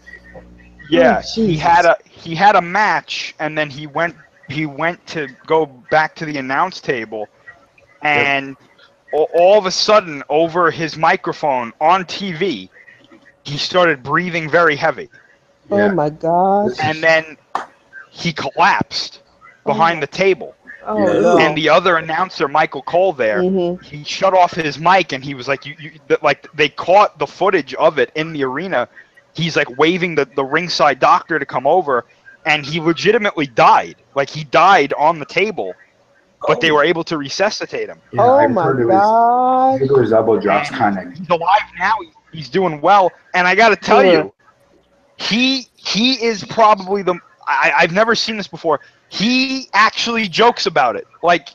Speaker 6: Yeah,
Speaker 3: Oh,
Speaker 6: he had a match, and then he went to go back to the announce table, and all of a sudden, over his microphone on TV, he started breathing very heavy.
Speaker 3: Oh my God!
Speaker 6: And then he collapsed behind the table.
Speaker 3: Oh no!
Speaker 6: And the other announcer, Michael Cole, he shut off his mic, and he was like, they caught the footage of it in the arena. He's like waving the ringside doctor to come over, and he legitimately died. Like he died on the table, but they were able to resuscitate him.
Speaker 2: Yeah,
Speaker 3: oh my God!
Speaker 2: His elbow drops kind of.
Speaker 6: He's alive now. He's doing well, and I got to tell you, he is probably I've never seen this before. He actually jokes about it. Like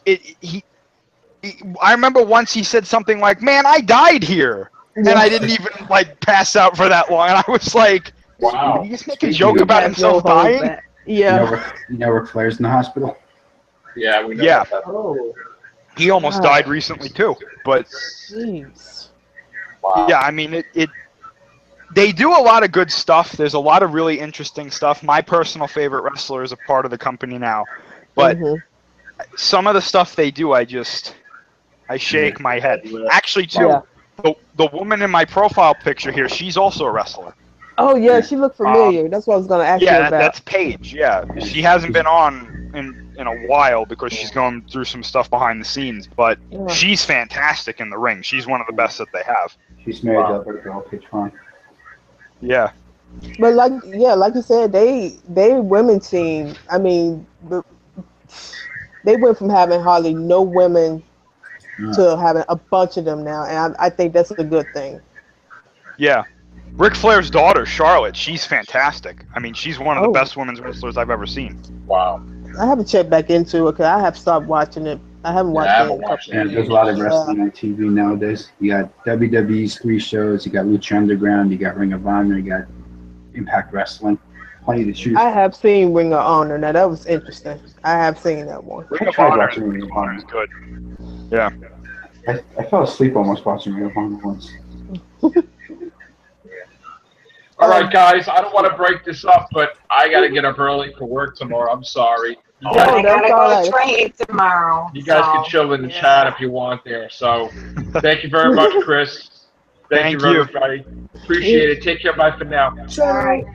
Speaker 6: I remember once he said something like, "Man, I died here." And I didn't even like pass out for that long. And I was like,
Speaker 1: wow.
Speaker 6: Did he just make a joke about himself dying?
Speaker 3: Yeah.
Speaker 2: You know Ric Flair's in the hospital?
Speaker 1: Yeah, we know.
Speaker 6: Yeah.
Speaker 1: That.
Speaker 3: Oh.
Speaker 6: He almost died recently too. But
Speaker 3: Jeez.
Speaker 1: Wow.
Speaker 6: yeah, I mean they do a lot of good stuff. There's a lot of really interesting stuff. My personal favorite wrestler is a part of the company now. But some of the stuff they do, I shake my head. Actually too.
Speaker 3: Yeah.
Speaker 6: The woman in my profile picture here, she's also a wrestler.
Speaker 3: Oh yeah, she looked familiar. That's what I was gonna ask you about.
Speaker 6: Yeah, that's Paige. Yeah, she hasn't been on in a while because she's going through some stuff behind the scenes. But she's fantastic in the ring. She's one of the best that they have.
Speaker 2: She's married to Alberto Del Patron.
Speaker 6: Yeah.
Speaker 3: But like you said, they women's team. I mean, they went from having hardly no women to having a bunch of them now, and I think that's a good thing.
Speaker 6: Yeah. Ric Flair's daughter, Charlotte, she's fantastic. I mean, she's one of the best women's wrestlers I've ever seen.
Speaker 1: Wow.
Speaker 3: I haven't checked back into it because I have stopped watching it. I haven't watched it.
Speaker 2: Yeah, there's a lot of wrestling on TV nowadays. You got WWE's 3 shows, you got Lucha Underground, you got Ring of Honor, you got Impact Wrestling. Plenty to choose.
Speaker 3: I have seen Ring of Honor. Now that was interesting. I have seen that one.
Speaker 6: Ring of Honor is good. Yeah.
Speaker 2: I fell asleep almost watching Ring of Honor once.
Speaker 1: All right, guys. I don't want to break this up, but I got to get up early for work tomorrow. I'm sorry.
Speaker 5: I gotta go to train tomorrow.
Speaker 1: You guys can chill in the chat if you want there. So, thank you very much, Chris. Thank you, everybody. Appreciate it. Take care. Bye for now.
Speaker 3: All right.